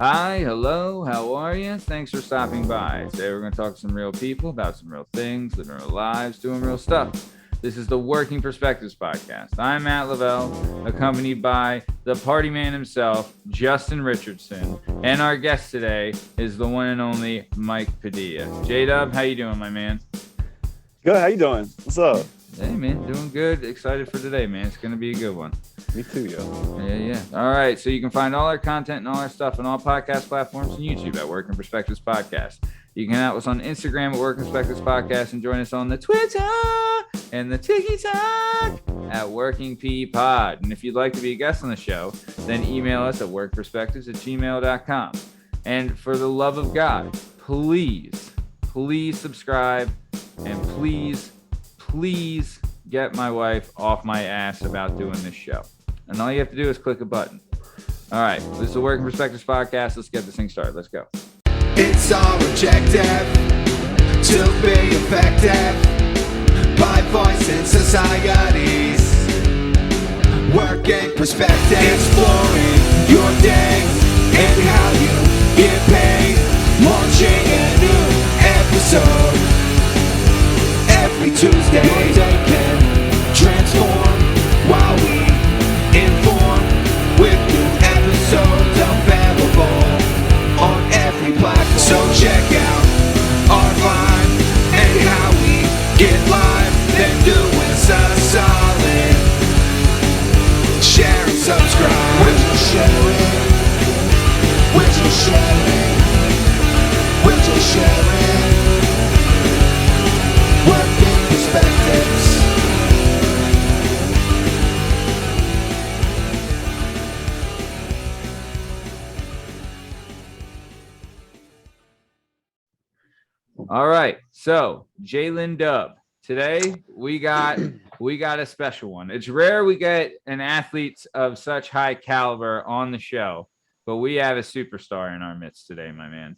Hi, hello, how are you? Thanks for stopping by. Today we're going to talk to some real people about some real things, living real lives, doing real stuff. This is the Working Perspectives Podcast. I'm Matt Lavelle, accompanied by the party man himself, Justin Richardson, and our guest today is the one and only Mike Padilla. J-Dub, how you doing, my man? Good, how you doing? What's up? Hey, man, doing good. Excited for today, man. It's going to be a good one. Me too, yo. Yeah. All right. So you can find all our content and all our stuff on all podcast platforms and YouTube at Working Perspectives Podcast. You can hang out with us on Instagram at Working Perspectives Podcast and join us on the Twitter and the TikTok at Working P Pod. And if you'd like to be a guest on the show, then email us at workperspectives@gmail.com. And for the love of God, please subscribe and please get my wife off my ass about doing this show. And all you have to do is click a button. All right, this is the Working Perspectives Podcast. Let's get this thing started. Let's go. It's our objective to be effective by voicing societies. Working perspective, exploring your day and how you get paid. Launching a new episode every Tuesday. Your day can transform while we inform with new episodes available on every platform. So check out our vibe and how we get live. Then do us a solid. Share and subscribe. We're just sharing. We're just sharing. We're just sharing. Working perspectives. All right. So Jalen Dub. Today we got a special one. It's rare we get an athlete of such high caliber on the show, but we have a superstar in our midst today, my man.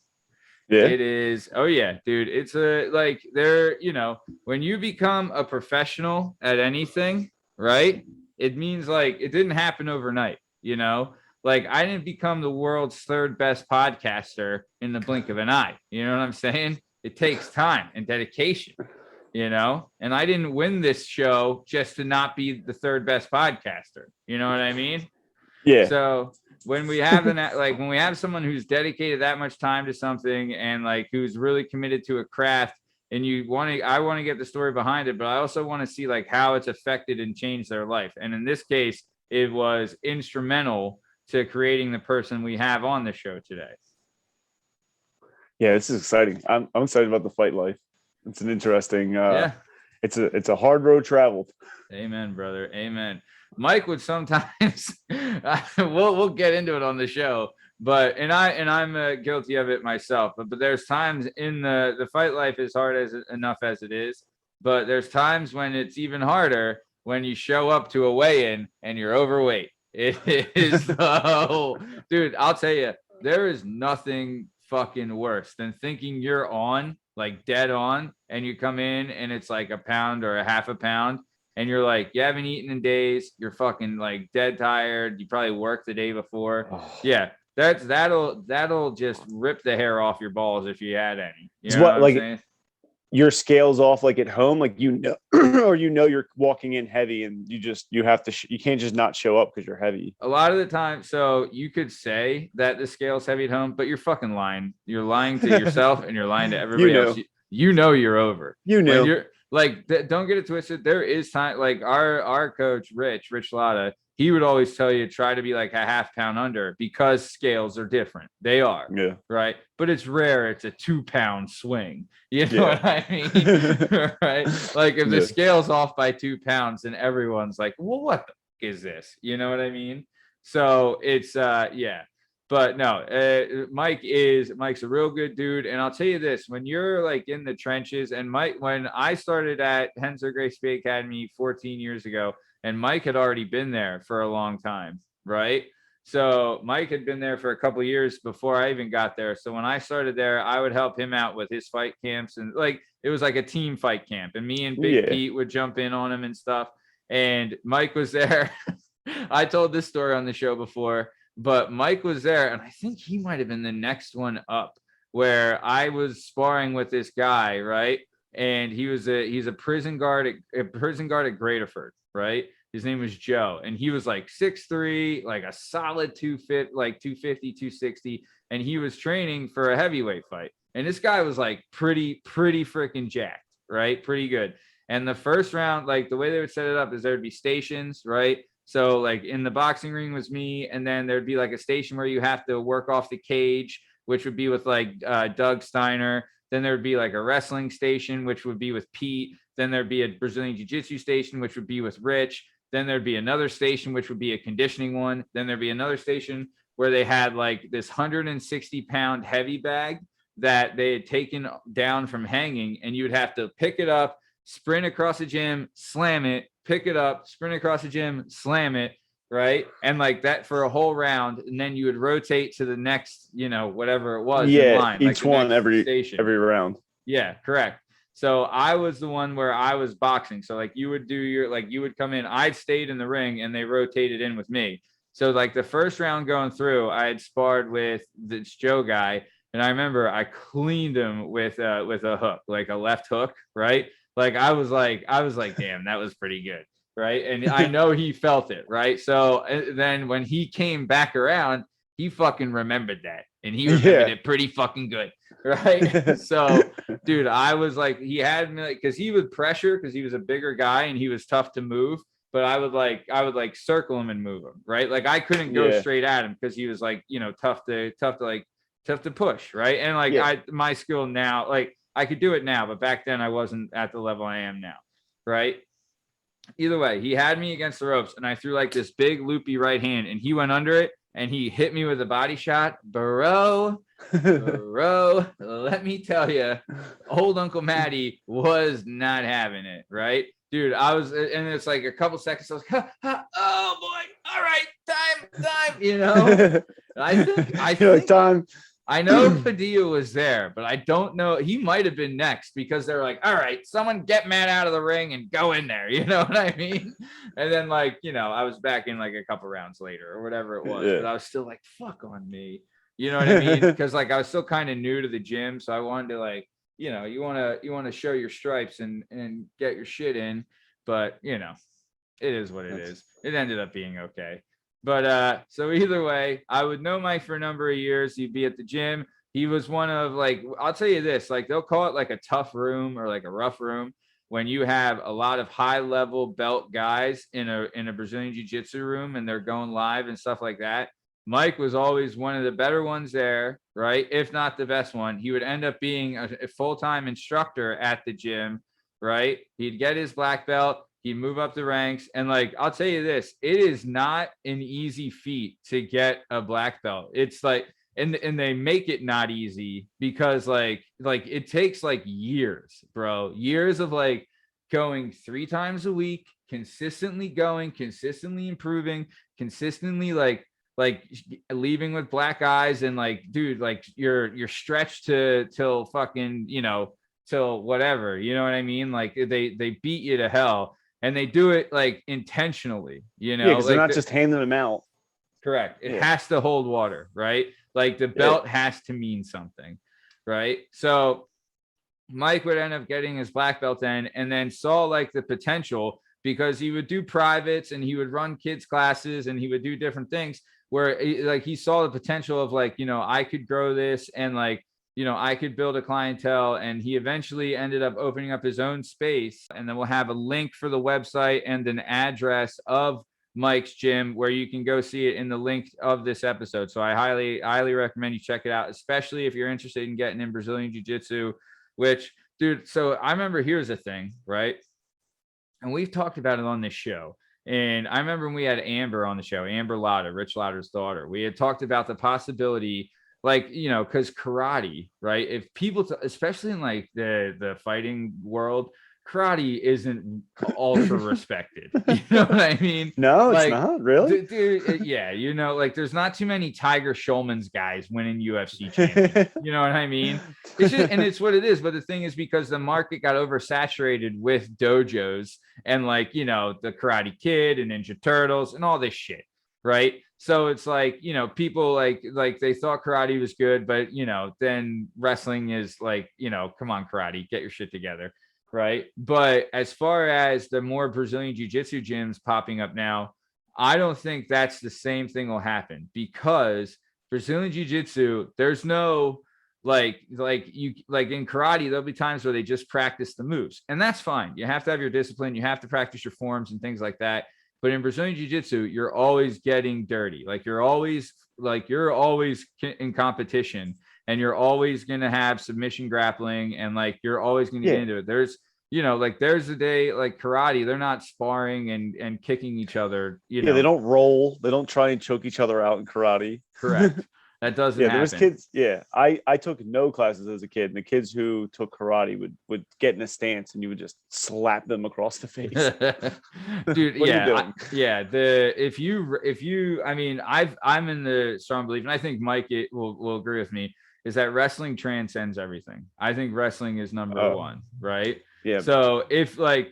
Yeah. It is. Oh yeah, dude. It's when you become a professional at anything, right? It means like it didn't happen overnight, Like I didn't become the world's third best podcaster in the blink of an eye. You know what I'm saying? It takes time and dedication, and I didn't win this show just to not be the third best podcaster. You know what I mean? Yeah. So when we have when we have someone who's dedicated that much time to something and like who's really committed to a craft, and I want to get the story behind it, but I also want to see like how it's affected and changed their life. And in this case, it was instrumental to creating the person we have on the show today. Yeah, this is exciting. I'm excited about the fight life. It's an interesting it's a hard road traveled. Amen, brother. Amen. Mike would sometimes we'll get into it on the show, but I'm guilty of it myself. But there's times in the fight life is hard enough as it is, but there's times when it's even harder when you show up to a weigh-in and you're overweight. It is dude, I'll tell you, there is nothing fucking worse than thinking you're on, like dead on, and you come in and it's like a pound or a half a pound. And you're like, you haven't eaten in days. You're fucking like dead tired. You probably worked the day before. Oh. Yeah, that'll just rip the hair off your balls if you had any. You know what I'm saying? Your scales off like at home, like or you're walking in heavy, and you have to you can't just not show up because you're heavy. A lot of the time, so you could say that the scale's heavy at home, but you're fucking lying. You're lying to yourself and you're lying to everybody else. You're over. Like, don't get it twisted. There is time, like our coach, Rich Lotta, he would always tell you, try to be like a half pound under because scales are different. They are. Yeah. Right. But it's rare. It's a 2 pound swing. You know what I mean? Right. Like if the scale's off by 2 pounds and everyone's like, well, what the fuck is this? You know what I mean? So it's, But no, Mike's a real good dude. And I'll tell you this, when you're like in the trenches, and when I started at Hensler Gray Speed Academy 14 years ago, and Mike had already been there for a long time, right? So Mike had been there for a couple of years before I even got there. So when I started there, I would help him out with his fight camps, and like it was like a team fight camp, and me and Big Pete would jump in on him and stuff. And Mike was there. I told this story on the show before. but Mike was there, and I think he might have been the next one up, where I was sparring with this guy, right? And he's a prison guard at Graterford, right? His name was Joe, and he was like 6'3", like a solid 250, like 250, 260, and he was training for a heavyweight fight. And this guy was like pretty freaking jacked, right? Pretty good. And the first round, like the way they would set it up is there would be stations, right? So like in the boxing ring was me, and then there'd be like a station where you have to work off the cage, which would be with like Doug Steiner. Then there'd be like a wrestling station, which would be with Pete. Then there'd be a Brazilian Jiu-Jitsu station, which would be with Rich. Then there'd be another station, which would be a conditioning one. Then there'd be another station where they had like this 160-pound heavy bag that they had taken down from hanging, and you would have to pick it up, sprint across the gym, slam it, pick it up, sprint across the gym, slam it, right? And like that for a whole round, and then you would rotate to the next, whatever it was. Yeah, in line, each like one every round. Yeah, correct. So I was the one where I was boxing. So like you would do you would come in, I'd stayed in the ring, and they rotated in with me. So like the first round going through, I had sparred with this Joe guy, and I remember I cleaned him with a hook, like a left hook, right? Like I was like, damn, that was pretty good, right? And I know he felt it, right? So then when he came back around, he fucking remembered that, and he remembered it pretty fucking good, right? So, dude, I was like, he had me because he would pressure because he was a bigger guy and he was tough to move. But I would like circle him and move him, right? Like I couldn't go straight at him because he was like, tough to push, right? And like my skill now, like I could do it now, but back then I wasn't at the level I am now, right? Either way, he had me against the ropes, and I threw like this big loopy right hand, and he went under it, and he hit me with a body shot, bro. Let me tell you, old Uncle Matty was not having it, right? Dude, I was, and it's like a couple seconds, I was like, oh boy, all right, time, I think time. I know Padilla was there, but I don't know. He might have been next because they're like, all right, someone get Matt out of the ring and go in there. You know what I mean? And then I was back in like a couple rounds later or whatever it was, but I was still like, fuck on me. You know what I mean? Because like I was still kind of new to the gym. So I wanted to like, you want to show your stripes and get your shit in, but it is what it is. It ended up being okay. But so either way, I would know Mike for a number of years. He'd be at the gym. He was one of like, I'll tell you this, like they'll call it like a tough room or like a rough room when you have a lot of high level belt guys in a Brazilian Jiu-Jitsu room and they're going live and stuff like that. Mike was always one of the better ones there, right? If not the best one. He would end up being a full-time instructor at the gym, right? He'd get his black belt. He'd move up the ranks. And like, I'll tell you this, it is not an easy feat to get a black belt. It's like, and they make it not easy because like it takes like years, bro, years of like going 3 times a week, consistently going, consistently improving, consistently like leaving with black eyes. And like, dude, like you're stretched till fucking, till whatever, you know what I mean? Like they beat you to hell. And they do it like intentionally, because they're not just handing them out. Correct. It has to hold water, right? Like the belt has to mean something, right? So Mike would end up getting his black belt in, and then saw like the potential because he would do privates and he would run kids classes and he would do different things where like he saw the potential of like, I could grow this and like, I could build a clientele. And he eventually ended up opening up his own space. And then we'll have a link for the website and an address of Mike's gym where you can go see it in the link of this episode. So I highly recommend you check it out, especially if you're interested in getting in Brazilian Jiu-Jitsu, which, dude, so I remember here's the thing, right? And we've talked about it on this show. And I remember when we had Amber on the show, Amber Lotta, Rich Lotta's daughter, we had talked about the possibility, like, because karate, right? If people, especially in like the fighting world, karate isn't ultra respected. You know what I mean? No, like, it's not really. Dude, yeah, like there's not too many Tiger Schulman's guys winning UFC champions. You know what I mean? It's just, and it's what it is. But the thing is, because the market got oversaturated with dojos and like, the Karate Kid and Ninja Turtles and all this shit. right? So it's like, you know, people like they thought karate was good, but, you know, then wrestling is like, you know, come on, karate, get your shit together, right? But as far as the more Brazilian jiu-jitsu gyms popping up now, I don't think that's the same thing will happen, because Brazilian jiu-jitsu, there's no like you like in karate, there'll be times where they just practice the moves, and that's fine. You have to have your discipline, you have to practice your forms and things like that. But in Brazilian jiu-jitsu, you're always getting dirty. Like you're always in competition, and you're always going to have submission grappling, and like you're always going to get into it. There's, you know, like there's a day like karate, they're not sparring and kicking each other. You know, they don't roll. They don't try and choke each other out in karate. Correct. That doesn't happen. There was kids. Yeah, I took no classes as a kid, and the kids who took karate would get in a stance, and you would just slap them across the face. Dude, if you, I mean, I'm in the strong belief, and I think Mike will agree with me, is that wrestling transcends everything. I think wrestling is number one, right? Yeah. So if I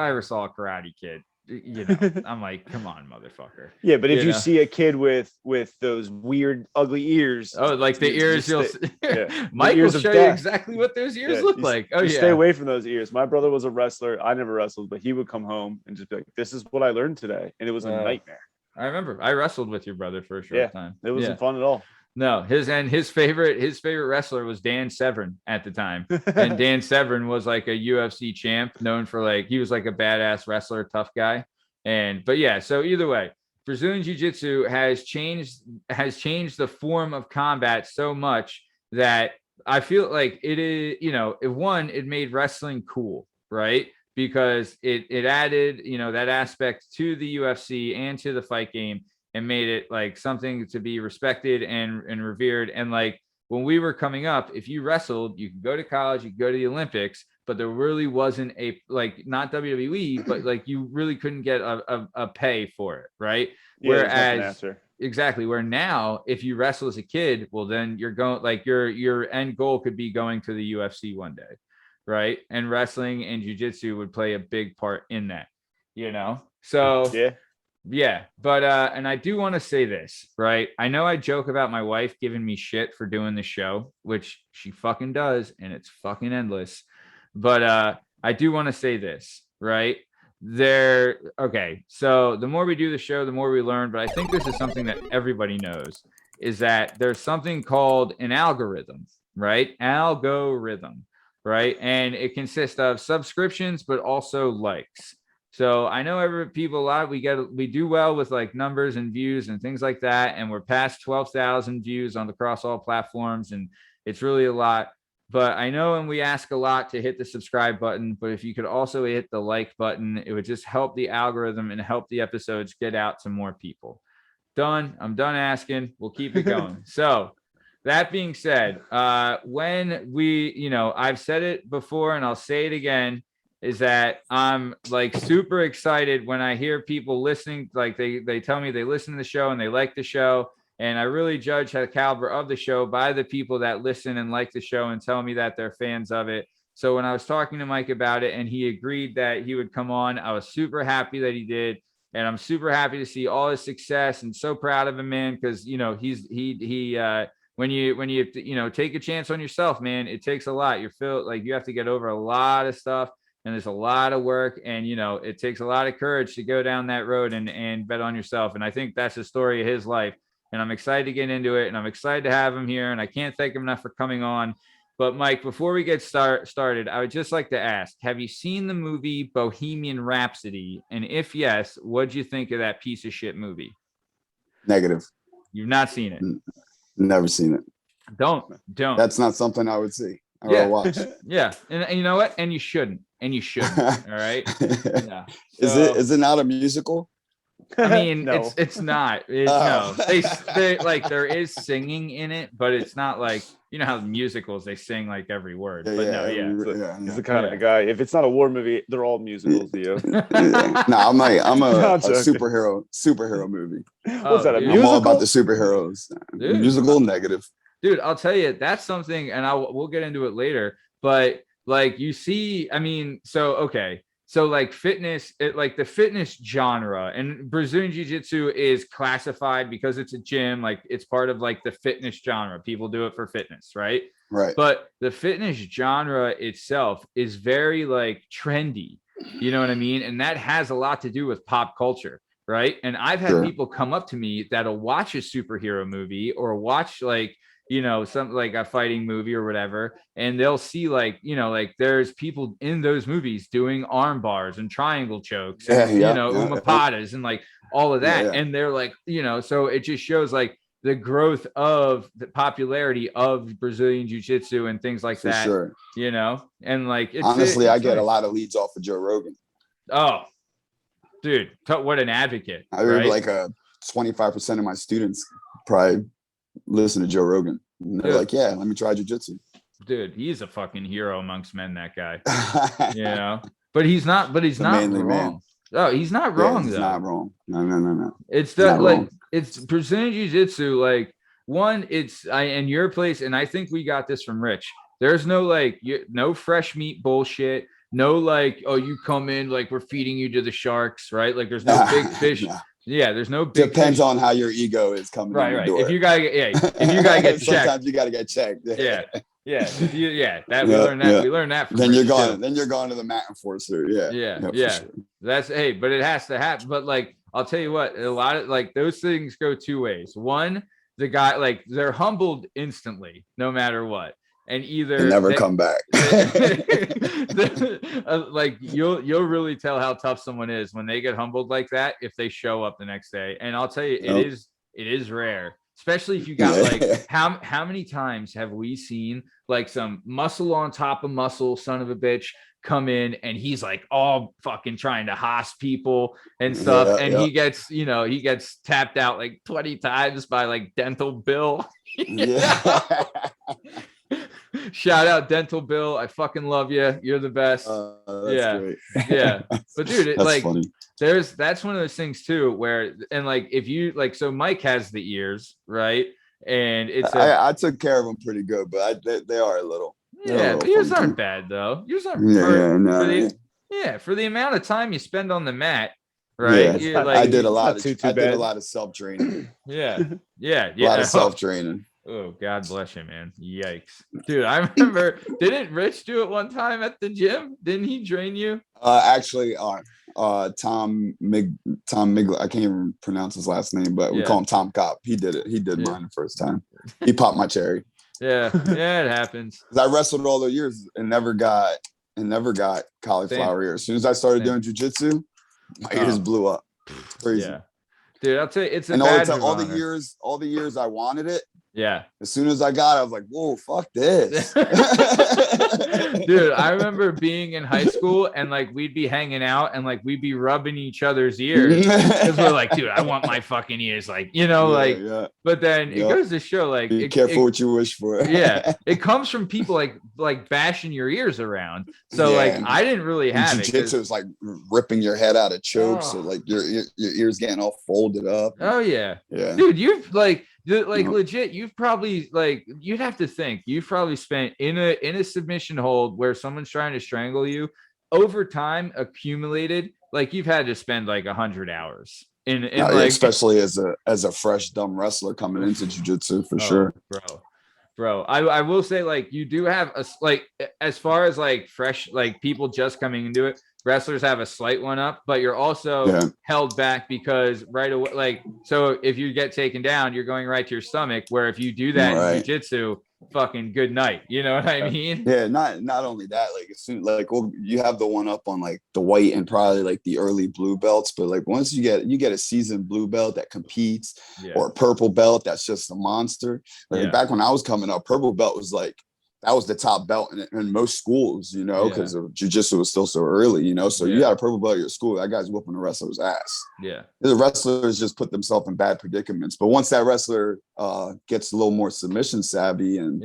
ever saw a karate kid, you know, I'm like, come on, motherfucker. Yeah, but if you see a kid with those weird, ugly ears, like the ears, Mike will show you exactly what those ears look like. Stay away from those ears. My brother was a wrestler. I never wrestled, but he would come home and just be like, "This is what I learned today," and it was a nightmare. I remember I wrestled with your brother for a short time. It wasn't fun at all. No, his favorite wrestler was Dan Severn at the time. And Dan Severn was like a UFC champ, known for like, he was like a badass wrestler, tough guy. But yeah, so either way, Brazilian Jiu-Jitsu has changed the form of combat so much that I feel like it is, you know, it made wrestling cool, right? Because it added, you know, that aspect to the UFC and to the fight game, and made it like something to be respected and revered. And like when we were coming up, if you wrestled, you could go to college, you could go to the Olympics, but there really wasn't a, like, not WWE, but like you really couldn't get a pay for it, right? Whereas exactly, where now if you wrestle as a kid, well then you're going, like your end goal could be going to the UFC one day, right? And wrestling and jiu-jitsu would play a big part in that, you know? So yeah, but and I do want to say this, right? I know I joke about my wife giving me shit for doing the show, which she fucking does, and it's fucking endless. But I do want to say this, right? Okay, so the more we do the show, the more we learn, but I think this is something that everybody knows, is that there's something called an algorithm, right? Algorithm, right? And it consists of subscriptions, but also likes. So I know we do well with like numbers and views and things like that. And we're past 12,000 views across all platforms. And it's really a lot, but I know, and we ask a lot to hit the subscribe button, but if you could also hit the like button, it would just help the algorithm and help the episodes get out to more people. Done. I'm done asking. We'll keep it going. So that being said, when we, you know, I've said it before and I'll say it again, is that I'm like super excited when I hear people listening, like they tell me they listen to the show and they like the show. And I really judge the caliber of the show by the people that listen and like the show and tell me that they're fans of it. So when I was talking to Mike about it and he agreed that he would come on, I was super happy that he did. And I'm super happy to see all his success and so proud of him, man. Cause you know, when you take a chance on yourself, man, it takes a lot. You feel like you have to get over a lot of stuff. And there's a lot of work, and, you know, it takes a lot of courage to go down that road and bet on yourself. And I think that's the story of his life. And I'm excited to get into it, and I'm excited to have him here. And I can't thank him enough for coming on. But Mike, before we get started, I would just like to ask, have you seen the movie Bohemian Rhapsody? And if yes, what'd you think of that piece of shit movie? Negative. You've not seen it? Never seen it. Don't. That's not something I would see. I would watch. Yeah. And you know what? And you shouldn't. All right. Yeah. So, is it not a musical? I mean, no. it's not. No, they like, there is singing in it, but it's not like, you know how musicals, they sing like every word. But he's the kind of guy. If it's not a war movie, they're all musicals to you. No, I'm a superhero movie. What's that? A musical? I'm all about the superheroes. Dude, musical, negative. Dude, I'll tell you, that's something, and we'll get into it later. But like, you see, I mean, so okay, So like fitness, like the fitness genre, and Brazilian Jiu-Jitsu is classified because it's a gym, like it's part of like the fitness genre. People do it for fitness, right? Right. But the fitness genre itself is very like trendy. You know what I mean? And that has a lot to do with pop culture, right? And I've had people come up to me that'll watch a superhero movie or watch like, you know, some like a fighting movie or whatever, and they'll see like, you know, like there's people in those movies doing arm bars and triangle chokes and you know, umapatas and like all of that. And they're like, you know, so it just shows like the growth of the popularity of Brazilian Jiu-Jitsu and things like that, you know. And like honestly, I get a lot of leads off of Joe Rogan. Oh, dude, what an advocate. I heard like 25% of my students probably listen to Joe Rogan. And they're like, yeah, let me try jiu-jitsu. Dude, he's a fucking hero amongst men, that guy. You know, but he's not wrong. Man. Oh, he's not wrong. He's not wrong. No. It's the like wrong. It's Brazilian Jiu-Jitsu. Like one, it's in your place, and I think we got this from Rich. There's no like no fresh meat bullshit. No like, oh, you come in like we're feeding you to the sharks, right? Like there's no big fish. Yeah, there's no big depends on how your ego is coming. Right. If you gotta get checked, sometimes you gotta get checked. That we learned that. We learned that from then you're going. Then you're going to the mat enforcer. Yeah. Sure. That's but it has to happen. But like, I'll tell you what, a lot of like those things go two ways. One, the guy like they're humbled instantly, no matter what. And either they never come back. Like you'll really tell how tough someone is when they get humbled like that if they show up the next day. And I'll tell you, it is rare, especially if you got like how many times have we seen like some muscle on top of muscle son of a bitch come in and he's like all fucking trying to hoss people and stuff, and he gets tapped out like 20 times by like Dental Bill. Shout out Dental Bill. I fucking love you. You're the best. Great. Yeah. But dude, that's like funny. That's one of those things too, where, and like, if you like, so Mike has the ears, right? And it's, I took care of them pretty good, but they are a little. Yours aren't bad though. Yours aren't for the amount of time you spend on the mat, right? Yeah. Like, I did a lot of self-training. A lot of self-training. Oh, God bless you, man. Yikes. Dude, I remember, didn't Rich do it one time at the gym? Didn't he train you? Actually, Tom Migler, I can't even pronounce his last name, but we call him Tom Cop. He did it. He did mine the first time. He popped my cherry. Yeah, it happens. I wrestled all the years and never got cauliflower ears. As soon as I started doing jiu-jitsu, my ears blew up. Crazy. Yeah. Dude, I'll tell you, it's a all the years I wanted it. Yeah. As soon as I got it, I was like, whoa, fuck this. Dude, I remember being in high school and like we'd be hanging out and like we'd be rubbing each other's ears because we're like, dude, I want my fucking ears, like, you know, but then it goes to show like be careful what you wish for. It comes from people like bashing your ears around. So like I didn't really have jiu-jitsu is like ripping your head out of chokes, so like your ears getting all folded up. Oh yeah. Dude, you've like legit, you've probably like, you'd have to think you've probably spent in a submission hold where someone's trying to strangle you, over time accumulated, like you've had to spend like 100 hours in like, especially as a fresh dumb wrestler coming into jiu-jitsu for sure. Bro, I will say like you do have a like, as far as like fresh like people just coming into it, wrestlers have a slight one up, but you're also held back because right away, like, so if you get taken down, you're going right to your stomach, where if you do that in jiu-jitsu, fucking good night. You know what I mean? Yeah, not only that, like as soon like, well, you have the one up on like the white and probably like the early blue belts, but like once you get a seasoned blue belt that competes, or a purple belt that's just a monster. Like back when I was coming up, purple belt was like, that was the top belt in most schools, you know, because jiu-jitsu was still so early, you know. So you got a purple belt at your school, that guy's whooping the wrestler's ass. Yeah. The wrestlers just put themselves in bad predicaments. But once that wrestler gets a little more submission savvy and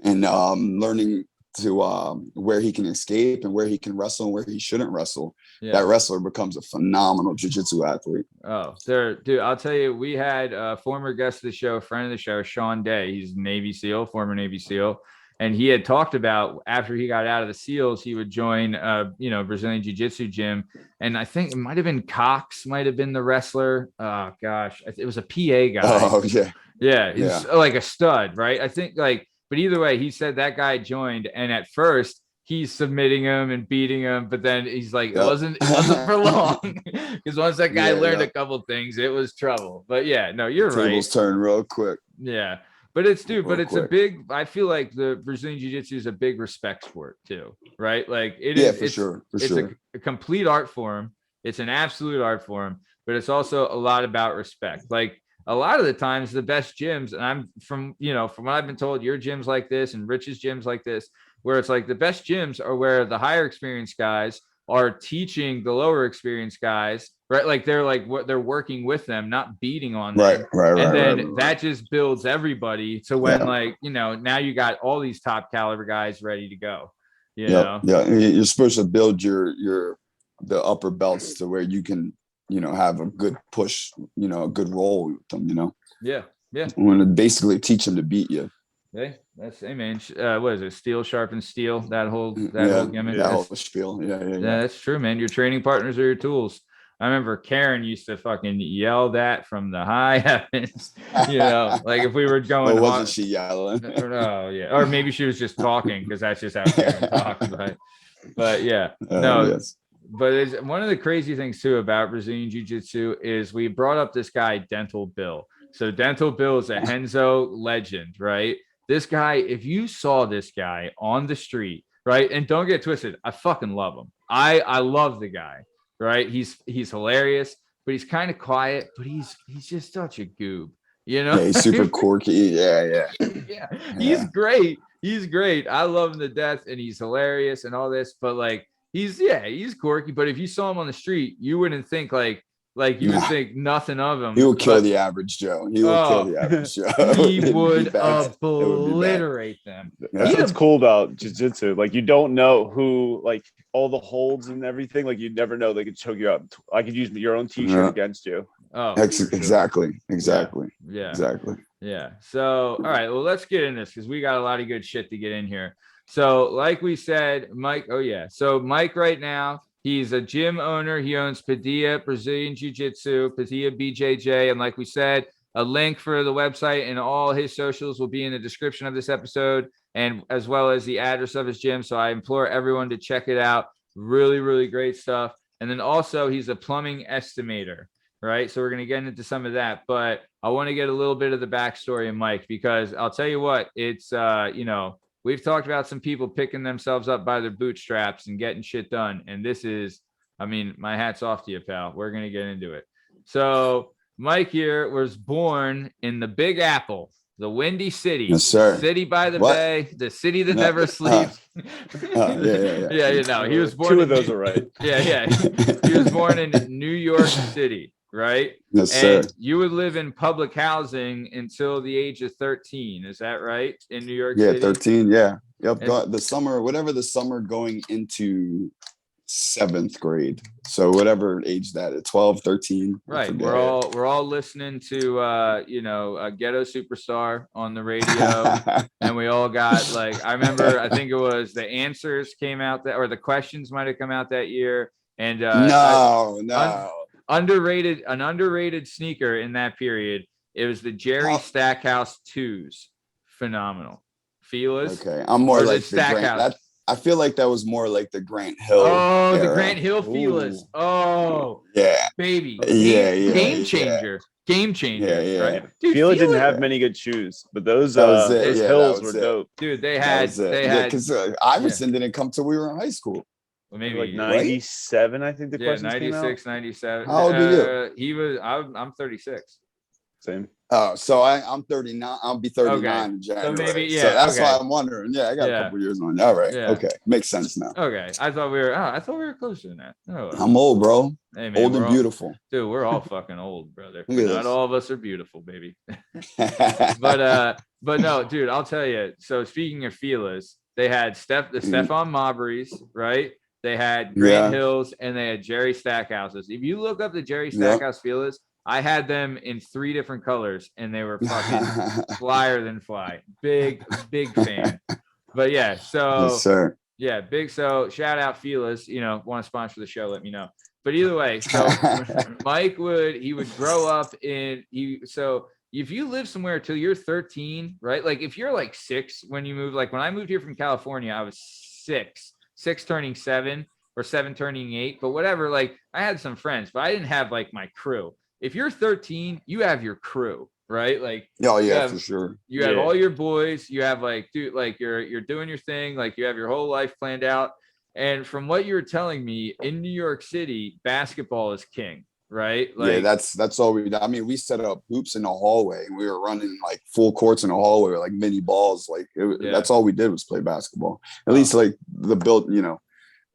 learning to where he can escape and where he can wrestle and where he shouldn't wrestle, that wrestler becomes a phenomenal jiu-jitsu athlete. Oh, dude, I'll tell you, we had a former guest of the show, friend of the show, Sean Day. He's former Navy SEAL. And he had talked about after he got out of the SEALs, he would join, Brazilian Jiu Jitsu gym. And I think it might have been Cox, might have been the wrestler. Oh, gosh. It was a PA guy. Oh, yeah. Yeah. He's like a stud, right? I think but either way, he said that guy joined. And at first, he's submitting him and beating him. But then he's like, it wasn't for long. Because once that guy learned a couple things, it was trouble. But yeah, no, you're right. Tables turn real quick. Yeah. But it's I feel like the Brazilian Jiu-Jitsu is a big respect sport too, right? Like it's a complete art form. It's an absolute art form, but it's also a lot about respect. Like a lot of the times the best gyms, and I'm from what I've been told, your gym's like this and Rich's gym's like this, where it's like the best gyms are where the higher experienced guys are teaching the lower experienced guys, right? Like they're working with them, not beating on them. Right. And then that just builds everybody to when now you got all these top caliber guys ready to go. You know? Yeah. You're supposed to build the upper belts to where you can, have a good push, a good roll with them, Yeah. I want to basically teach them to beat you. Hey, man. What is it? Steel sharpens steel. That whole gimmick. That whole spiel. Yeah. That's true, man. Your training partners are your tools. I remember Karen used to fucking yell that from the high heavens. Like if we were going. Wasn't she yelling? Oh yeah, or maybe she was just talking because that's just how Karen talks. But yeah, no. Yes. But it's one of the crazy things too about Brazilian Jiu-Jitsu is we brought up this guy Dental Bill. So Dental Bill is a Henzo legend, right? This guy, if you saw this guy on the street, right? And don't get twisted, I fucking love him. I love the guy, right? He's hilarious, but he's kind of quiet, but he's just such a goob, Yeah, he's super quirky. Yeah. He's great. He's great. I love him to death, and he's hilarious and all this, but like he's quirky. But if you saw him on the street, you wouldn't think like you would think nothing of him. He would kill the average Joe. He would obliterate them. That's what's cool about jiu-jitsu. Like you don't know who, like all the holds and everything. Like you never know they could choke you out. I could use your own t-shirt against you. Oh, exactly. Yeah. Exactly. Yeah. So, all right. Well, let's get in this because we got a lot of good shit to get in here. So, like we said, Mike. Oh yeah. So Mike right now, he's a gym owner. He owns Padilla Brazilian Jui Jitsu, PadillaBJJ, and like we said, a link for the website and all his socials will be in the description of this episode, and as well as the address of his gym. So I implore everyone to check it out. Really, really great stuff. And then also he's a plumbing estimator, right? So we're going to get into some of that, but I want to get a little bit of the backstory of Mike, because I'll tell you what, it's, we've talked about some people picking themselves up by their bootstraps and getting shit done. And this is, my hat's off to you, pal. We're going to get into it. So Mike here was born in the Big Apple, the Windy City, yes, sir. City by the bay, the city that never sleeps. He was born. Two of those are right. Yeah. He was born in New York City, right? Yes, and sir. You would live in public housing until the age of 13. Is that right? In New York City? 13. Yeah. Yep. The summer going into 7th grade. So whatever age that is, 12, 13. Right. We're all listening to a Ghetto Superstar on the radio. And we all got I remember, I think it was the answers came out or the questions might have come out that year. And no. An underrated sneaker in that period. It was the Jerry Stackhouse 2s. Phenomenal. Feelers. Okay. I'm more like the Stackhouse. I feel like that was more like the Grant Hill. Oh, era. The Grant Hill Feelers. Oh, yeah, baby. Game changer. Game changer. Yeah. Right? Dude, Feeler didn't have many good shoes, but those Hills were dope. Dude, they had because Iverson didn't come till we were in high school. Well, maybe like 97, I think the question 96, 97. How old are you? I'm 36. Same. Oh, so I'm 39. I'll be 39 in January. So maybe, so that's why I'm wondering. Yeah, I got a couple years on. All right. Yeah. Okay. Makes sense now. Okay. I thought we were closer than that. Oh, I'm old, bro. Hey, man, old and beautiful. Dude, we're all fucking old, brother. Not all of us are beautiful, baby. but no, dude, I'll tell you. So speaking of Feelers, they had Stephon Marbury's, right? They had Grant Hills and they had Jerry Stackhouses. If you look up the Jerry Stackhouse Feelers, I had them in 3 different colors and they were fucking flyer than fly. Big fan. But yeah, so Yes, sir. yeah, big so shout out Felas, want to sponsor the show, let me know. But either way, so Mike would grow up so if you live somewhere till you're 13, right? Like if you're like 6 when you move, like when I moved here from California, I was 6 turning 7 or 7 turning 8, but whatever. Like I had some friends, but I didn't have like my crew. If you're 13, you have your crew, right? Like, oh yeah, for sure. You have all your boys. You have like, dude, like you're doing your thing. Like you have your whole life planned out. And from what you were telling me, in New York City, basketball is king, right? Like, yeah, that's all we set up hoops in the hallway, and we were running like full courts in the hallway with like mini balls. Like that's all we did was play basketball. At least like the build,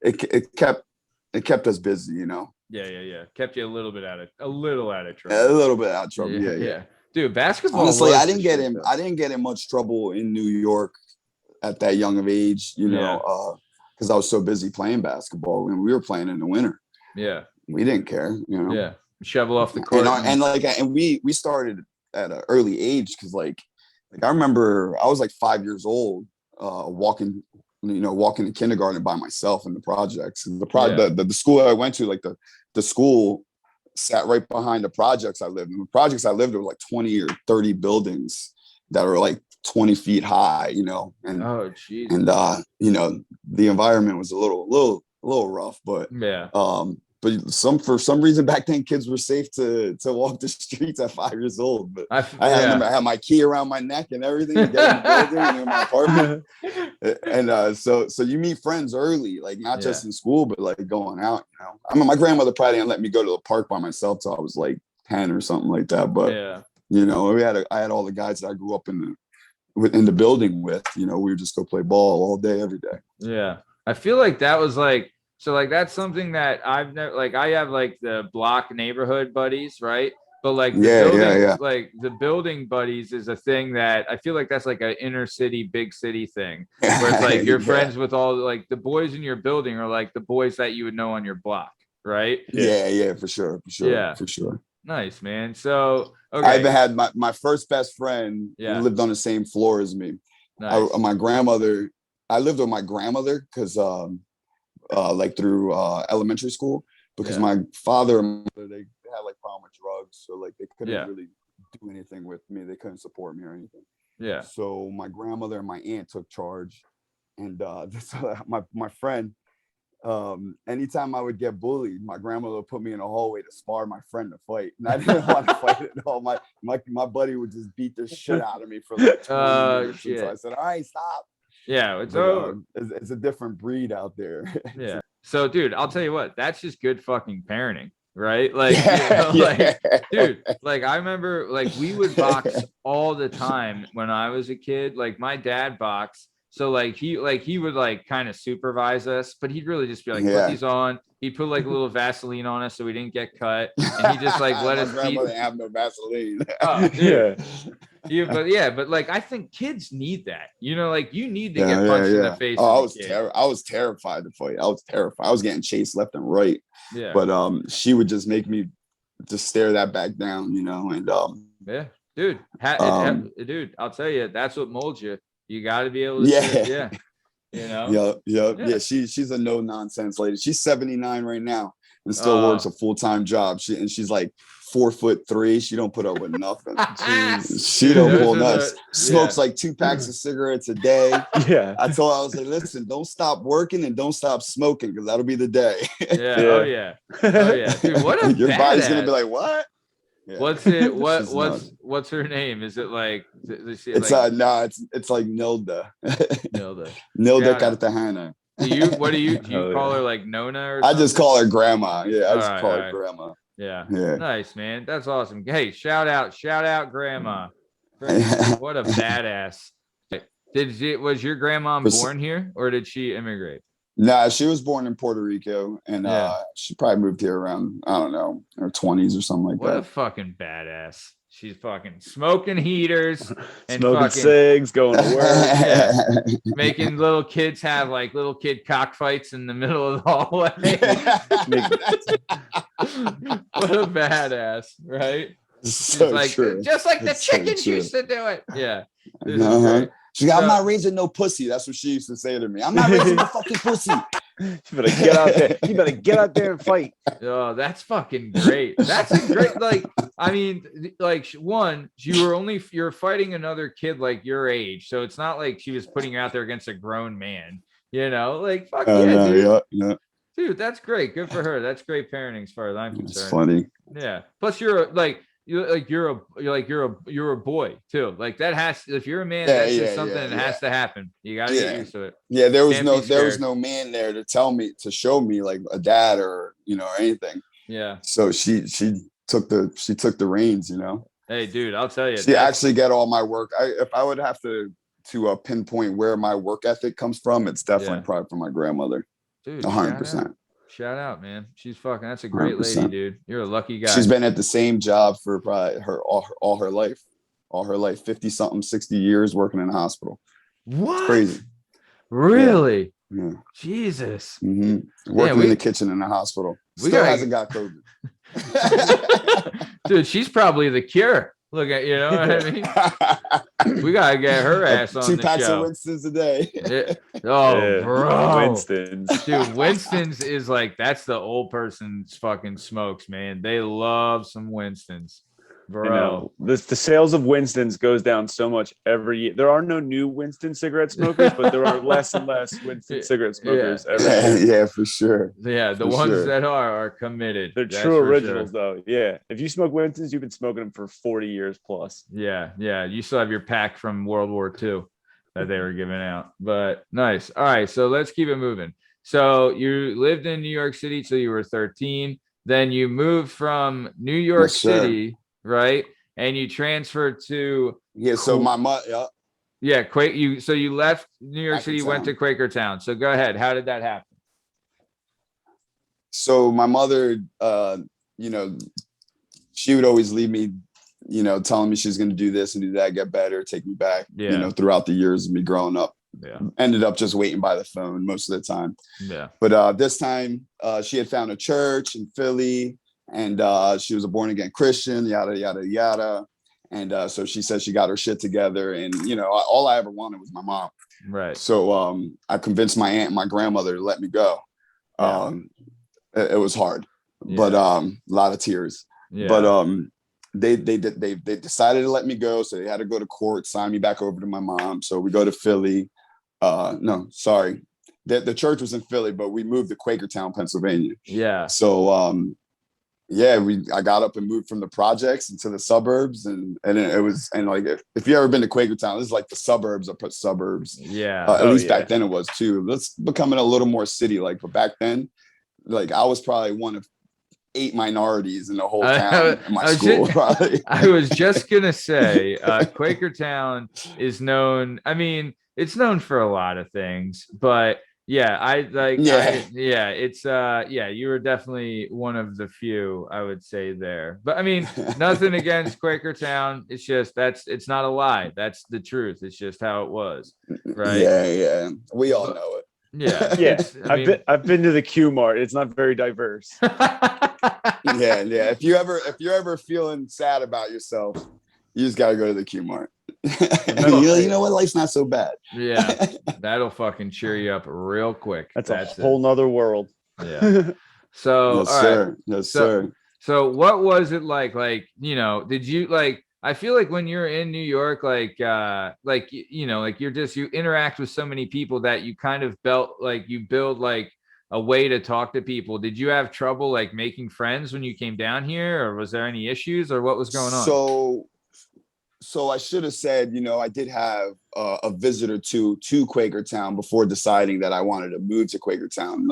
it kept us busy, Yeah. Kept you a little bit out of trouble. A little bit out of trouble. Yeah. Dude, basketball. Honestly, I didn't get in much trouble in New York at that young of age, because I was so busy playing basketball when we were playing in the winter. Yeah. We didn't care, Yeah. Shovel off the court. And we started at an early age because like I remember I was like 5 years old, walking to kindergarten by myself in the projects. And the school I went to, like the school sat right behind the projects I lived in. The projects I lived in were like 20 or 30 buildings that were like 20 feet high, and oh geez. And the environment was a little rough, but for some reason back then kids were safe to walk the streets at 5 years old. But I had my key around my neck and everything to get in the building in my apartment. And so you meet friends early, like not just in school, but like going out. I mean, my grandmother probably didn't let me go to the park by myself till I was like 10 or something like that. But I had all the guys that I grew up in the building with. We would just go play ball all day, every day. Yeah, I feel like that was like. So like that's something that I've never like I have like the block neighborhood buddies, right? But like like the building buddies is a thing that I feel like that's like an inner city, big city thing. Where it's like you're friends with all like the boys in your building are like the boys that you would know on your block, right? Yeah, for sure. Yeah, for sure. Nice, man. So okay. I even had my first best friend who lived on the same floor as me. Nice. I lived with my grandmother because like through elementary school, because my father and mother, they had like problem with drugs, so like they couldn't really do anything with me. They couldn't support me or anything. Yeah. So my grandmother and my aunt took charge, and so my friend, anytime I would get bullied, my grandmother would put me in a hallway to spar my friend to fight, and I didn't want to fight at all. My buddy would just beat the shit out of me for like 20 minutes. So I said, "All right, stop." Yeah, it's a different breed out there. Yeah. So, dude, I'll tell you what, that's just good fucking parenting, right? Like, dude, like I remember, like we would box all the time when I was a kid. Like my dad boxed, so like he would like kind of supervise us, but he'd really just be like, put these on. He'd put like a little Vaseline on us so we didn't get cut, and he just like let us. My grandmother didn't have no Vaseline. Oh, dude. But like I think kids need that. Like you need to get punched in the face. Oh, I was terrified to fight. I was terrified. I was getting chased left and right. Yeah. But she would just make me just stare that back down, and dude, dude, I'll tell you, that's what molds you. You got to be able to Yeah. She's a no nonsense lady. She's 79 right now and still works a full-time job. She's like 4'3". She don't put up with nothing. She don't pull nuts. Smokes like 2 packs of cigarettes a day. Yeah. I was like, listen, don't stop working and don't stop smoking, because that'll be the day. Oh yeah. Dude, what a your body's gonna be like, what? Yeah. What's her name? Is it like it's like Nilda. Nilda Cartagena. Do you call her like Nona or I just call her grandma. Yeah, I just call her grandma. Yeah. Nice, man. That's awesome. Hey, shout out grandma. What a badass. Was your grandma born here or did she immigrate? Nah, she was born in Puerto Rico, and she probably moved here around, I don't know, her 20s or something like that. What a fucking badass. She's fucking smoking heaters and smoking cigs, going to work, making little kids have like little kid cockfights in the middle of the hallway. What a badass, right? So like, true. Just like the chickens used to do it. Yeah. She's like, I'm not raising no pussy. That's what she used to say to me. I'm not raising no fucking pussy. You better get out there. You better get out there and fight. Oh, that's fucking great. That's a great, like, I mean, like, one, you're fighting another kid like your age. So it's not like she was putting you out there against a grown man, you know, like, fuck yeah, dude. Yeah. Dude, that's great. Good for her. That's great parenting as far as I'm concerned. It's funny. Yeah. Plus you're a boy too. Like that has, if you're a man, that's just something that has to happen. You gotta get used to it. Yeah, there was no man there to show me like a dad or or anything. Yeah. So she took the reins, Hey dude, I'll tell you. She actually got all my work. If I would have to pinpoint where my work ethic comes from, it's definitely probably from my grandmother. Dude, 100%. Shout out, man. She's fucking, that's a great 100%. Lady, dude. You're a lucky guy. She's been at the same job for probably all her life, 50 something, 60 years working in a hospital. What? It's crazy. Really? Yeah. Jesus. Mm-hmm. Working in the kitchen in a hospital. Still hasn't got COVID. Dude, she's probably the cure. Look at, you know what I mean? We gotta get her ass on 2 the packs show. of Winston's a day. Bro. Winston's. Dude, Winston's is like, that's the old person's fucking smokes, man. They love some Winston's. Bro. The sales of Winston's goes down so much every year. There are no new Winston cigarette smokers, but there are less and less Winston cigarette smokers every year. Yeah, for sure. Yeah, the ones that are committed. They're true originals, though. Yeah. If you smoke Winston's, you've been smoking them for 40 years plus. Yeah. You still have your pack from World War II that they were giving out. But nice. All right, so let's keep it moving. So you lived in New York City till you were 13. Then you moved from New York City, right? And you transferred to so my mother so you left New York City, went to Quakertown. So go ahead. How did that happen? So my mother she would always leave me, telling me she's going to do this and do that, get better, take me back, throughout the years of me growing up. Yeah. Ended up just waiting by the phone most of the time. Yeah. But this time she had found a church in Philly. And she was a born again Christian, yada, yada, yada. And so she said she got her shit together. And, all I ever wanted was my mom. Right. So I convinced my aunt and my grandmother to let me go. Yeah. It was hard, but a lot of tears. Yeah. But they decided to let me go. So they had to go to court, sign me back over to my mom. So we go to Philly. No, sorry. The church was in Philly, but we moved to Quakertown, Pennsylvania. Yeah. So I got up and moved from the projects into the suburbs, and it was like if you ever been to Quakertown, this is like the suburbs of suburbs. Yeah, at least back then it was too. It's becoming a little more city like, but back then, like I was probably one of 8 minorities in the whole town in my school. I was just gonna say, Quakertown is known. I mean, it's known for a lot of things, but. Yeah, you were definitely one of the few, I would say there. But I mean, nothing against Quakertown. It's just it's not a lie. That's the truth. It's just how it was, right? Yeah. We all know it. Yeah, yeah. I've been to the Q Mart. It's not very diverse. Yeah. If you're ever feeling sad about yourself, you just gotta go to the Q Mart. You know what? Life's not so bad. Yeah, that'll fucking cheer you up real quick. That's a whole nother world. Yeah. So, Yes, sir. So, what was it like? Like, did you like? I feel like when you're in New York, you interact with so many people that you kind of build like a way to talk to people. Did you have trouble like making friends when you came down here, or was there any issues, or what was going on? So I should have said, I did have a visitor to Quakertown before deciding that I wanted to move to Quakertown.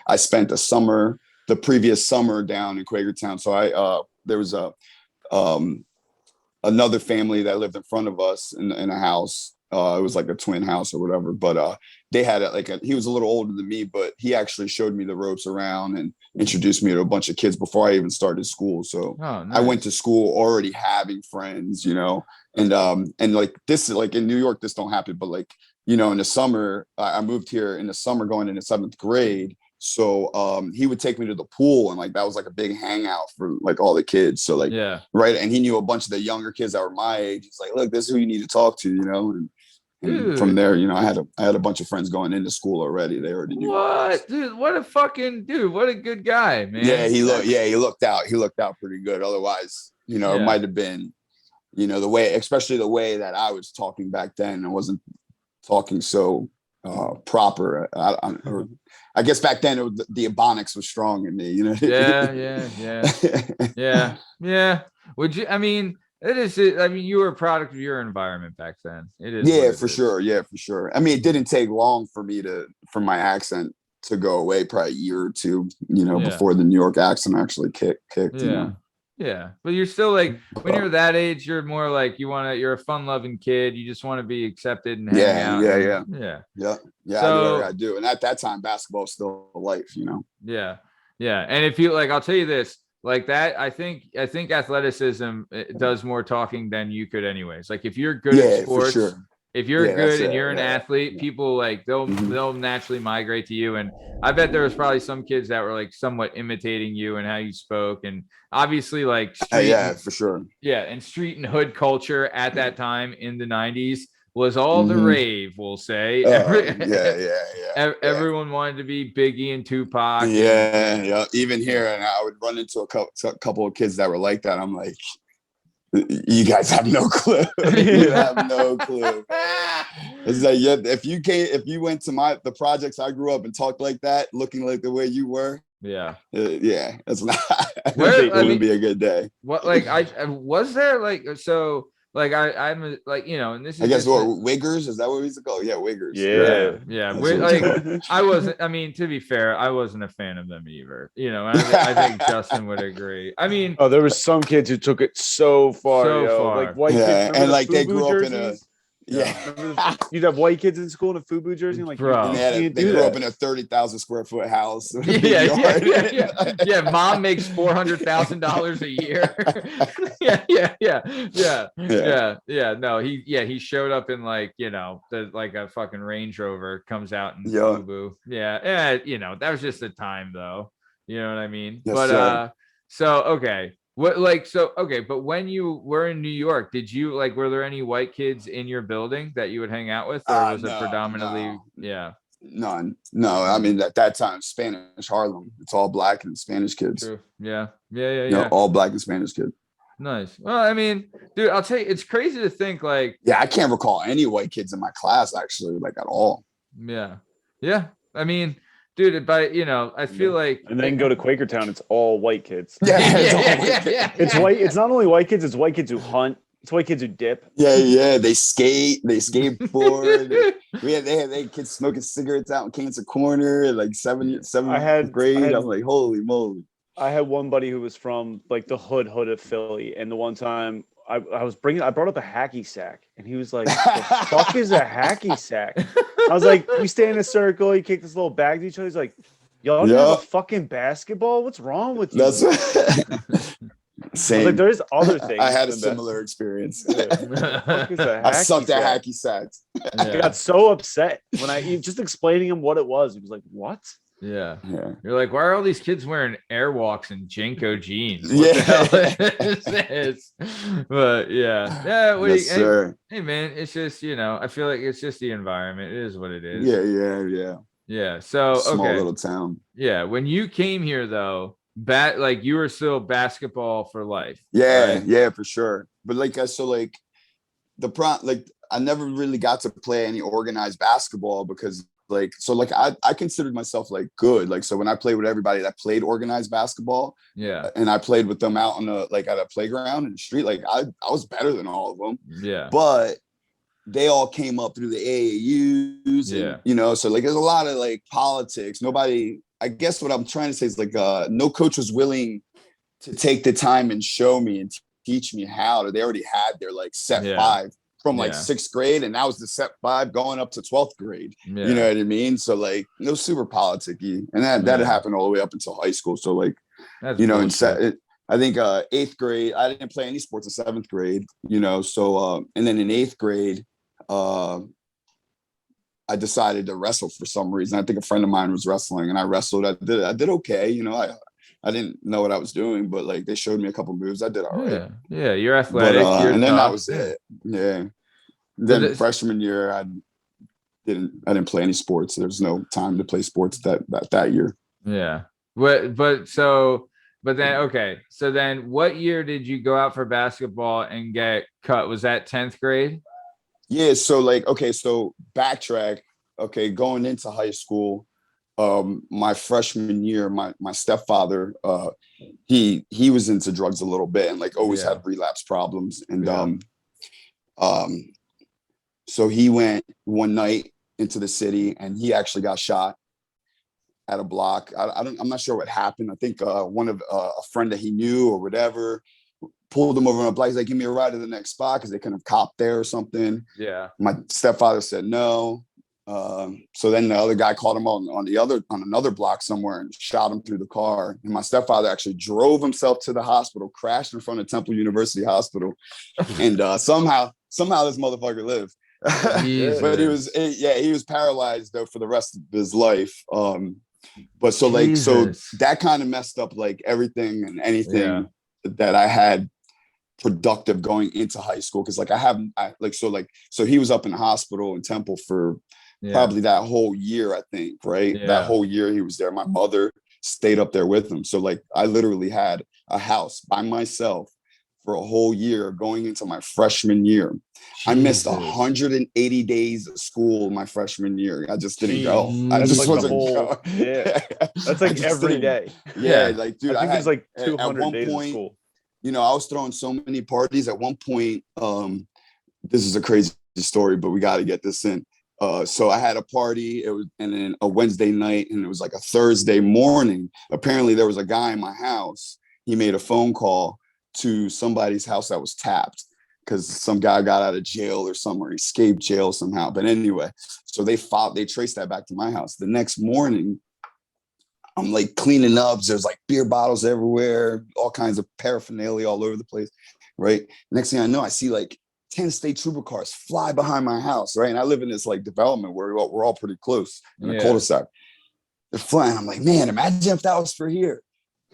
I spent the previous summer down in Quakertown. So there was another family that lived in front of us in a house. It was like a twin house or whatever, but they had he was a little older than me, but he actually showed me the ropes around and introduced me to a bunch of kids before I even started school. So nice. I went to school already having friends, and like this, like in New York, this don't happen, but like, in the summer, I moved here in the summer going into 7th grade. So he would take me to the pool, and like that was like a big hangout for like all the kids. So like, right. And he knew a bunch of the younger kids that were my age. He's like, look, this is who you need to talk to, And from there, you know, I had a bunch of friends going into school already. They already knew. What, dude? What a fucking dude! What a good guy, man. Yeah, he looked out. He looked out pretty good. Otherwise, you know, it might have been, you know, especially the way that I was talking back then. I wasn't talking so proper. I guess back then the Ebonics was strong in me. You know. Yeah. Would you? I mean. It is. I mean, you were a product of your environment back then. It is. Yeah, for sure. Yeah, for sure. I mean, it didn't take long for my accent to go away. Probably a year or two, you know, before the New York accent actually kicked. Yeah. You know? Yeah. But you're still like, when you're that age, you're more like you're a fun loving kid. You just want to be accepted and hang out. Yeah. So, I do what I do. And at that time, basketball was still life, you know? Yeah. And if you like, I'll tell you this. Like that, I think athleticism does more talking than you could anyways. Like if you're good at sports, if you're good and you're an athlete, people like they'll naturally migrate to you. And I bet there was probably some kids that were like somewhat imitating you and how you spoke. And obviously like for sure. Yeah, and street and hood culture at that time in the 90s was all the rave, we'll say. Everyone wanted to be Biggie and Tupac. Yeah. Even here, and I would run into a couple of kids that were like that. I'm like, you guys have no clue. You have no clue. It's like, if you went to the projects I grew up and talked like that, looking like the way you were. That's not. It wouldn't be a good day. What like I was there like so. Like I'm like, you know, and this is I guess what Wiggers, is that what we used to call? Yeah, Wiggers. Yeah. Like I wasn't. I mean, to be fair, I wasn't a fan of them either. You know, I think Justin would agree. I mean, there was some kids who took it so far, like white kids, and like they grew up in a. You'd have white kids in school in a FUBU jersey, and like, bro, they grew up in a 30,000 square foot house. Yeah. Mom makes $400,000 a year. Yeah. No, he showed up in like, you know, like a fucking Range Rover comes out in FUBU. Yeah. You know, that was just the time though. You know what I mean? Yes, but so okay. But when you were in New York, did you like, were there any white kids in your building that you would hang out with, or was it predominantly? None. No, I mean at that time, Spanish Harlem, it's all black and Spanish kids. True. Yeah. You know, all black and Spanish kids. Nice. Well, I mean, dude, I'll tell you, it's crazy to think like. Yeah, I can't recall any white kids in my class actually, like at all. Yeah. I mean. Dude, but you know, I feel like, and then go to Quakertown, it's all white kids. It's white. It's not only white kids; it's white kids who hunt. It's white kids who dip. Yeah. They skate. They skateboard. They had kids smoking cigarettes out in Cancer Corner, like seventh grade. I'm like, holy moly! I had one buddy who was from like the hood of Philly, and the one time I brought up a hacky sack, and he was like, "The fuck is a hacky sack?" I was like, "We stay in a circle. You kick this little bag to each other." He's like, "Y'all have a fucking basketball? What's wrong with you?" That's same. Like, there's other things. I had a similar experience. I sucked at hacky sacks. I got so upset when I just explaining him what it was. He was like, "What?" Yeah. You're like, why are all these kids wearing Airwalks and Jenko jeans? What the hell is this? But sir. Hey man, it's just, you know, I feel like it's just the environment. It is what it is. Yeah. So small little town. Yeah. When you came here though, like you were still basketball for life. Yeah, for sure. But like I never really got to play any organized basketball because I considered myself like good. Like, so when I played with everybody that played organized basketball, and I played with them out on at a playground in the street, like I was better than all of them. Yeah. But they all came up through the AAUs. And, you know, so like there's a lot of like politics. Nobody, I guess what I'm trying to say is like no coach was willing to take the time and show me and teach me how to. They already had their like set five from like sixth grade, and that was the set five going up to 12th grade. You know what I mean? So like it was super politicky, and that happened all the way up until high school. So like, you know, I think 8th grade, I didn't play any sports in 7th grade, you know. So and then in 8th grade, I decided to wrestle for some reason. I think a friend of mine was wrestling, and I wrestled. I did okay, you know. I didn't know what I was doing, but like they showed me a couple moves. I did all right. Yeah, you're athletic. But, and then that was it. Yeah. Then freshman year, I didn't play any sports. There's no time to play sports that year. Yeah. But then, okay. So then what year did you go out for basketball and get cut? Was that 10th grade? Yeah. So so backtrack. Okay. Going into high school, my freshman year, my stepfather, he was into drugs a little bit and like always had relapse problems. And, so he went one night into the city and he actually got shot at a block. I'm not sure what happened. I think one of a friend that he knew or whatever pulled him over on a block. He's like, give me a ride to the next spot because they couldn't have copped there or something. Yeah. My stepfather said no. So then the other guy called him on another block somewhere and shot him through the car. And my stepfather actually drove himself to the hospital, crashed in front of Temple University Hospital, and somehow this motherfucker lived. But he was paralyzed though for the rest of his life. But so that kind of messed up like everything and anything that I had productive going into high school. Cause like so he was up in the hospital in Temple for probably that whole year, I think, right? Yeah. That whole year he was there. My mother stayed up there with him. So like I literally had a house by myself for a whole year going into my freshman year. Jesus. I missed 180 days of school my freshman year. I just didn't go. I just wasn't going. Yeah. That's like every day. Yeah. Like, dude, I think there's like 200 days of school. You know, I was throwing so many parties at one point. This is a crazy story, but we got to get this in. So I had a party, and then a Wednesday night, and it was like a Thursday morning. Apparently there was a guy in my house. He made a phone call to somebody's house that was tapped because some guy got out of jail or somewhere, escaped jail somehow. But anyway, so they traced that back to my house. The next morning, I'm like cleaning up. There's like beer bottles everywhere, all kinds of paraphernalia all over the place, right? Next thing I know, I see like 10 state trooper cars fly behind my house, right? And I live in this like development where we're all pretty close in a cul-de-sac. They're flying. I'm like, man, imagine if that was for here.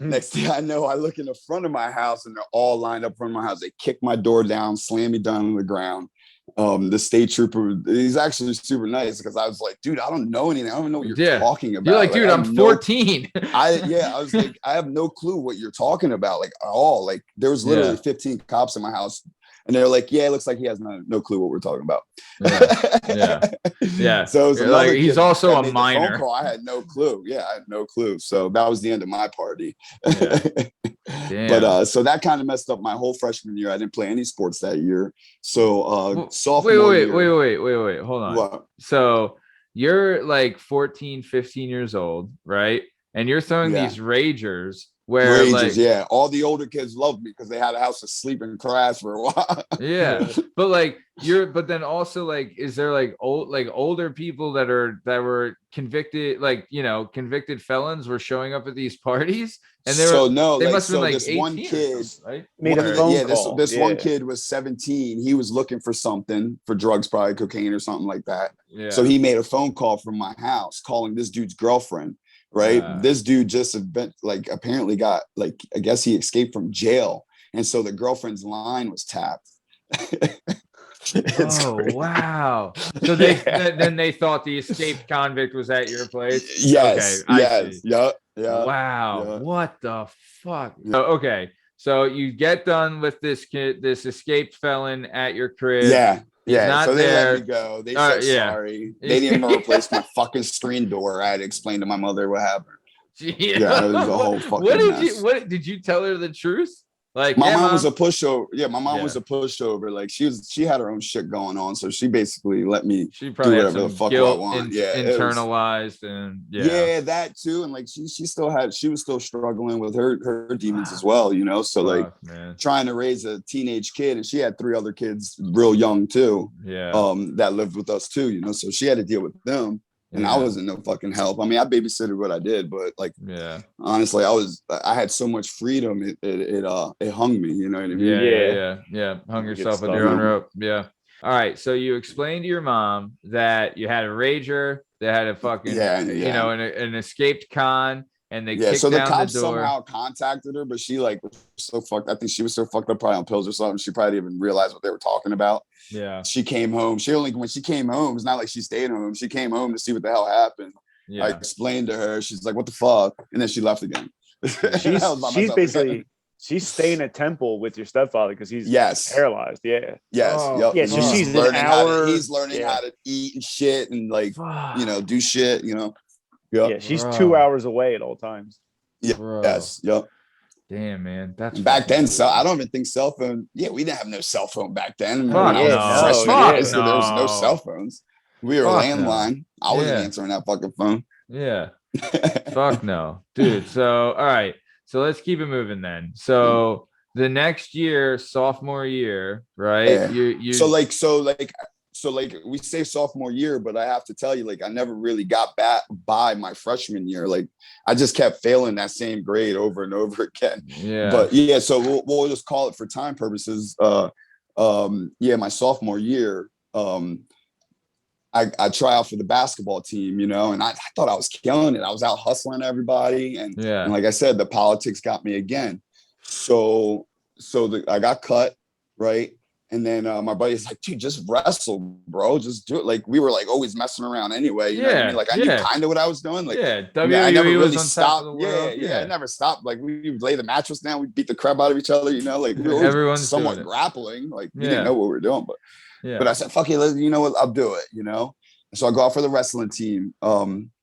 Next thing I know, I look in the front of my house and they're all lined up in front of my house. They kick my door down, slam me down on the ground. The state trooper, he's actually super nice because I was like, dude, I don't know anything. I don't even know what you're talking about. You're like, dude, I'm 14. I was like, I have no clue what you're talking about, like at all. Like there was literally 15 cops in my house. And they're like, yeah, it looks like he has no clue what we're talking about. Yeah. So like, he's also a minor. I had no clue. Yeah, I had no clue. So that was the end of my party. But so that kind of messed up my whole freshman year. I didn't play any sports that year. So sophomore year. Wait. Hold on. What? So you're like 14, 15 years old, right? And you're throwing these ragers. Where like, all the older kids loved me because they had a house to sleep and crash for a while. But then also like, is there like older people that were convicted, like, you know, convicted felons were showing up at these parties? And they must have been like this 18 one kid, right? Made a phone call. This one kid was 17. He was looking for something, for drugs, probably cocaine or something like that. Yeah. So he made a phone call from my house calling this dude's girlfriend. Right. This dude just apparently got like, I guess he escaped from jail. And so the girlfriend's line was tapped. Crazy. Wow. So then they thought the escaped convict was at your place. Yes. Okay, yes. Yeah. Wow. Yeah. What the fuck? Yeah. Okay. So you get done with this escaped felon at your crib. Yeah. Yeah, so they let me go. They said sorry. They didn't even replace my fucking screen door. I had to explain to my mother what happened. Yeah, it was a whole fucking mess. What did you tell her the truth? Like my mom was a pushover. Yeah, my mom was a pushover. Like she had her own shit going on, so she basically let me do whatever the fuck I want. Internalized and that too. And like she was still struggling with her demons as well, you know. So like trying to raise a teenage kid, and she had 3 other kids real young too. Yeah. That lived with us too, you know. So she had to deal with them. And I wasn't no fucking help. I mean, I babysitted what I did, but like, honestly, I had so much freedom. It hung me, you know what I mean? Yeah. Hung yourself with your own rope. Yeah. All right. So you explained to your mom that you had a rager, that had a fucking, you know, an escaped con, and they kicked so the down cops the door. somehow contacted her, but she like was so fucked. I think she was so fucked up, probably on pills or something. She probably didn't even realize what they were talking about. Yeah. She came home. When she came home, it's not like she stayed home. She came home to see what the hell happened. Yeah. I explained to her. She's like, "What the fuck?" And then she left again. She's basically she's staying at Temple with your stepfather because he's paralyzed. Yeah. Yes. Oh, yeah. So she's learning he's learning how to eat and shit and like do shit. Yeah. She's 2 hours away at all times. Yeah. Bro. Yes. Yep. Damn, man. That's back then. So I don't even think cell phone. Yeah, we didn't have no cell phone back then. Fuck When I was a freshman year, so there was no cell phones. We were landline. I wasn't answering that fucking phone. Yeah. Fuck no, dude. So all right. So let's keep it moving then. So the next year, sophomore year, right? Yeah. You So we say sophomore year, but I have to tell you, like, I never really got back by my freshman year. Like, I just kept failing that same grade over and over again. Yeah. But yeah, so we'll just call it for time purposes. My sophomore year, I try out for the basketball team, and I thought I was killing it. I was out hustling everybody. And like I said, the politics got me again. So I got cut, right? And then my buddy's like, dude, just wrestle, bro. Just do it. Like, we were like always messing around anyway. You know what I mean? Like, I knew kind of what I was doing. Like, WWE I never really was on stopped. top of the world. I never stopped. Like, we would lay the mattress down. We'd beat the crap out of each other, like we were always somewhat grappling. Like, we didn't know what we were doing, but I said, fuck it, you know what? I'll do it, So I go out for the wrestling team.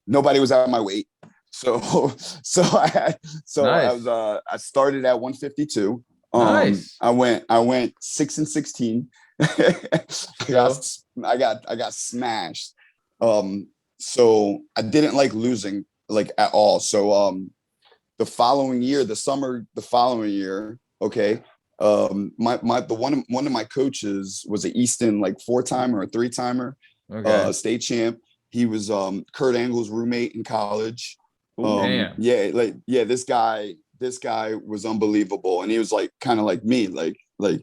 Nobody was at my weight. So I started at 152. Nice. I went 6-16. I got smashed. So I didn't like losing like at all. So the following year, okay. One of my coaches was an Easton like 4-timer or 3-timer, state champ. He was Kurt Angle's roommate in college. This guy was unbelievable, and he was like kind of like me, like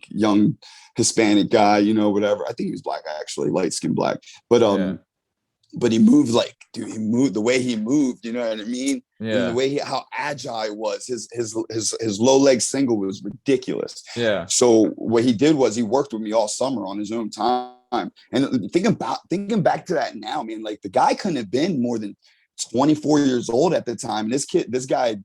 young Hispanic guy, whatever. I think he was black, actually, light-skinned black. But he moved he moved the way he moved, you know what I mean? Yeah. And the way how agile he was, his low leg single was ridiculous. Yeah. So what he did was he worked with me all summer on his own time. And thinking back to that now, man, like the guy couldn't have been more than 24 years old at the time. This guy,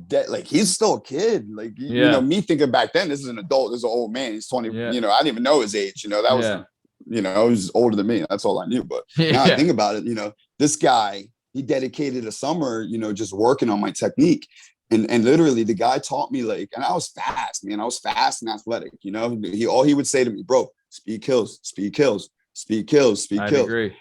that like he's still a kid. Like me thinking back then, this is an adult, this is an old man. He's 20. I didn't even know his age. That was he was older than me. That's all I knew. But now I think about it, this guy, he dedicated a summer, just working on my technique. And literally the guy taught me and I was fast, man. I was fast and athletic. All he would say to me, bro, speed kills, speed kills, speed kills, speed kills. I agree.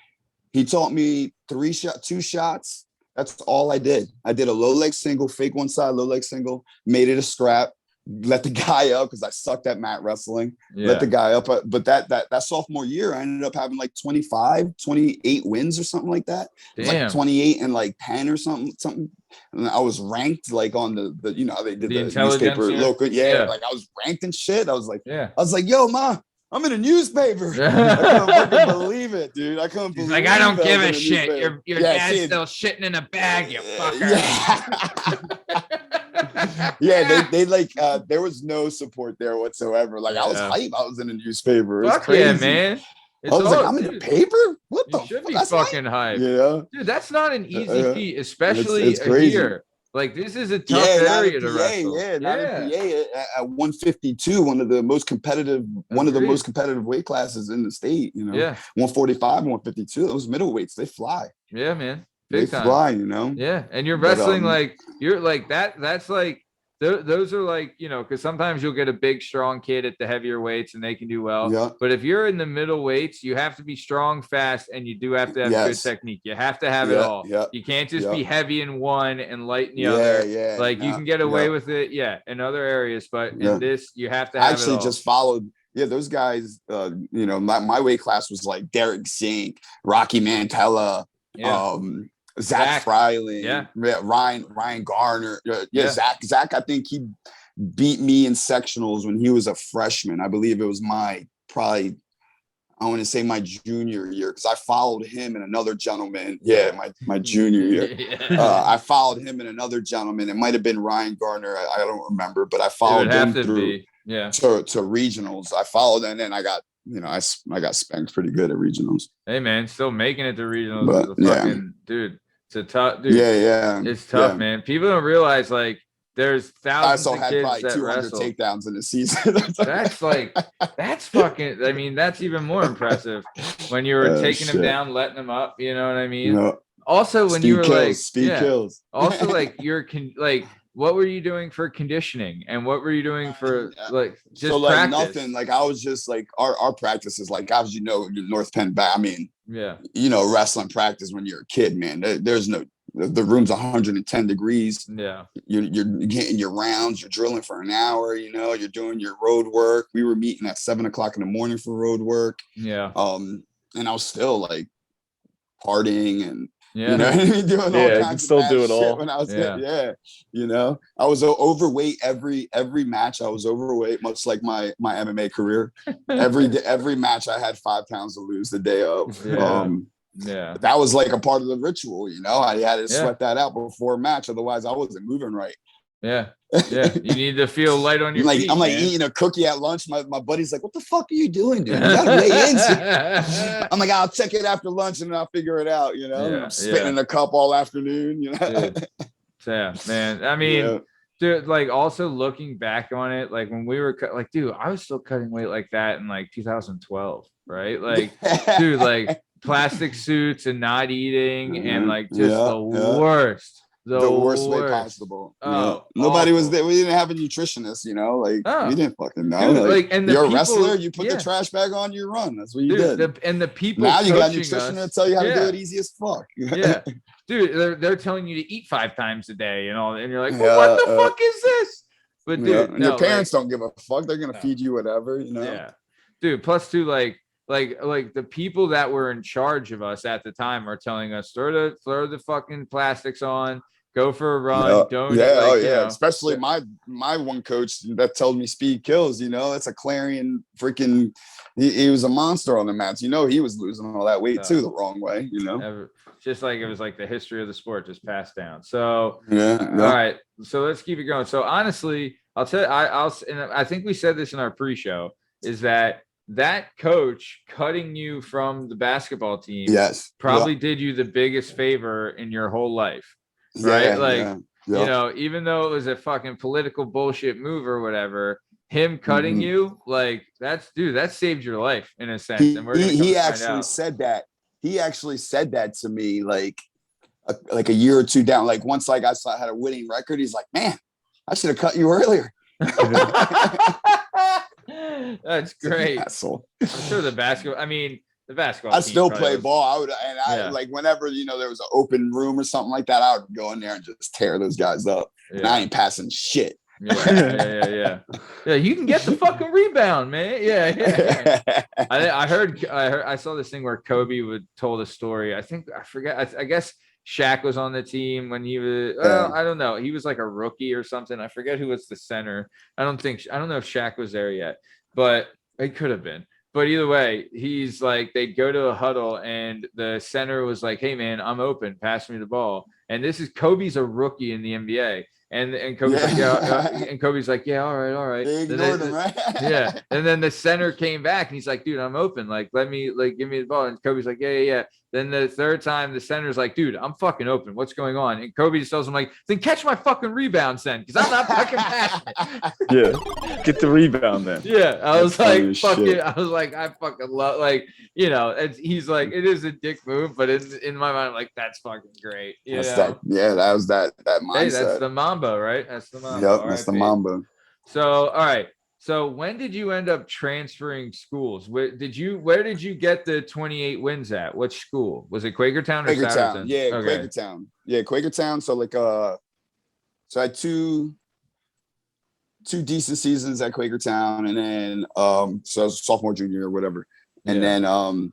He taught me 2 shots. That's all I did. I did a low leg single, fake one side, low leg single, made it a scrap, let the guy up because I sucked at mat wrestling. Let the guy up. But that sophomore year, I ended up having 28 wins or something like that. Damn. 28 and 10 or something. And I was ranked on the they did the newspaper local. I was ranked and shit. I was like, yo, ma, I'm in a newspaper. I couldn't fucking believe it, dude. I couldn't believe it. I don't give a shit. Your dad's still shitting in a bag, you fucker. They there was no support there whatsoever. I was hype. I was in a newspaper. It was crazy. Yeah, man. I was I'm in the paper? What the fuck? You should be fucking hype. Dude, that's not an easy feat, especially it's here. This is a tough area to wrestle. Not in PA at 152, one of the most competitive weight classes in the state. 145, 152. Those middleweights, they fly. Yeah, man. Big time. Fly, Yeah, and you're wrestling you're that. That's those are because sometimes you'll get a big, strong kid at the heavier weights and they can do well. Yeah. But if you're in the middle weights, you have to be strong, fast, and you do have to have good technique. You have to have it all. Yeah. You can't just be heavy in one and light in the other. Yeah. You can get away with it. Yeah. In other areas, but in this, you have to have it all. Just followed. Yeah, those guys, my weight class was Derek Zink, Rocky Mantella, Zach Freiling, Ryan Garner. Zach, I think he beat me in sectionals when he was a freshman. I believe it was my probably, I want to say my junior year, because I followed him and another gentleman. Yeah, my junior year. I followed him and another gentleman. It might have been Ryan Gardner. I don't remember, but I followed them through to regionals. I followed, and then I got, I got spanked pretty good at regionals. Hey man, still making it to regionals. But, dude, it's a tough dude. Yeah. It's tough, man. People don't realize like there's thousands of kids probably that 200 wrestle. takedowns in a season. that's fucking. I mean, that's even more impressive when you were taking them down, letting them up. You know what I mean? Also, when you were speed kills. Also, like what were you doing for conditioning, and what were you doing for just practice? Nothing. Like I was just like our practice is like, as North Penn back. I mean, wrestling practice when you're a kid, man. There's no. The room's 110 degrees. Yeah. You're getting your rounds. You're drilling for an hour. You're doing your road work. We were meeting at 7 o'clock in the morning for road work. Yeah. And I was still like partying and doing all kinds still of do it shit all when I was I was overweight every match. I was overweight, much like my MMA career. Every match I had 5 pounds to lose the day of. That was like a part of the ritual, I had to sweat that out before a match, otherwise I wasn't moving right. You need to feel light on your feet. I'm like eating a cookie at lunch. My buddy's like, what the fuck are you doing, dude? You gotta weigh in. I'm like, I'll check it after lunch and I'll figure it out, I'm spitting in a cup all afternoon, Dude. Yeah, man. I mean, dude, like also looking back on it, like when we were dude, I was still cutting weight like that in like 2012, right? Like, dude, like plastic suits and not eating and like just the worst. The worst way possible. Nobody was there. We didn't have a nutritionist, we didn't fucking know. Dude, and you're a wrestler, you put the trash bag on, you run. That's what you did. And the people now you got a nutritionist to tell you how to do it easy as fuck. Dude, they're telling you to eat 5 times a day and all, and you're like, well, what the fuck is this? But dude, your parents don't give a fuck. They're gonna feed you whatever, Dude, plus too, like the people that were in charge of us at the time are telling us throw the fucking plastics on, go for a run, don't especially my one coach that told me speed kills, it's a clarion freaking he was a monster on the mats, he was losing all that weight too the wrong way, just like it was like the history of the sport just passed down. So all right, so let's keep it going. So honestly, I'll tell you, and I think we said this in our pre-show, is that coach cutting you from the basketball team probably did you the biggest favor in your whole life, right? Even though it was a fucking political bullshit move or whatever, him cutting you, like that saved your life in a sense. And he actually said that. He actually said that to me like a year or two down. Like once I had a winning record, he's like, man, I should have cut you earlier. That's great. Asshole. I'm sure the basketball I still play ball. I like whenever there was an open room or something like that, I would go in there and just tear those guys up. And I ain't passing shit. Yeah, you can get the fucking rebound, man. I saw this thing where Kobe told a story. I guess Shaq was on the team when he was, I don't know. He was like a rookie or something. I forget who was the center. I don't know if Shaq was there yet, but it could have been. But either way, he's like, they'd go to a huddle and the center was like, hey man, I'm open. Pass me the ball. And Kobe's a rookie in the NBA. And Kobe's like, and Kobe's like, yeah, all right. They ignored him, right? And then the center came back and he's like, dude, I'm open. Like, give me the ball. And Kobe's like, yeah. Then the third time, the center's like, dude, I'm fucking open. What's going on? And Kobe just tells him like, then catch my fucking rebounds then, because I'm not fucking passing it. Get the rebound then. I was like, fuck it. I was like, I fucking love, he's like, it is a dick move, but in my mind, I'm like, that's fucking great. That was that mindset. Hey, that's the Mamba, right? That's the Mamba. Yep, that's the Mamba. So, all right. So when did you end up transferring schools? Where did you get the 28 wins at? Which school? Was it Quakertown or Souderton? Yeah, okay. Quakertown. Yeah, Quakertown. So so I had two decent seasons at Quakertown, and then so I was sophomore, junior, or whatever. And then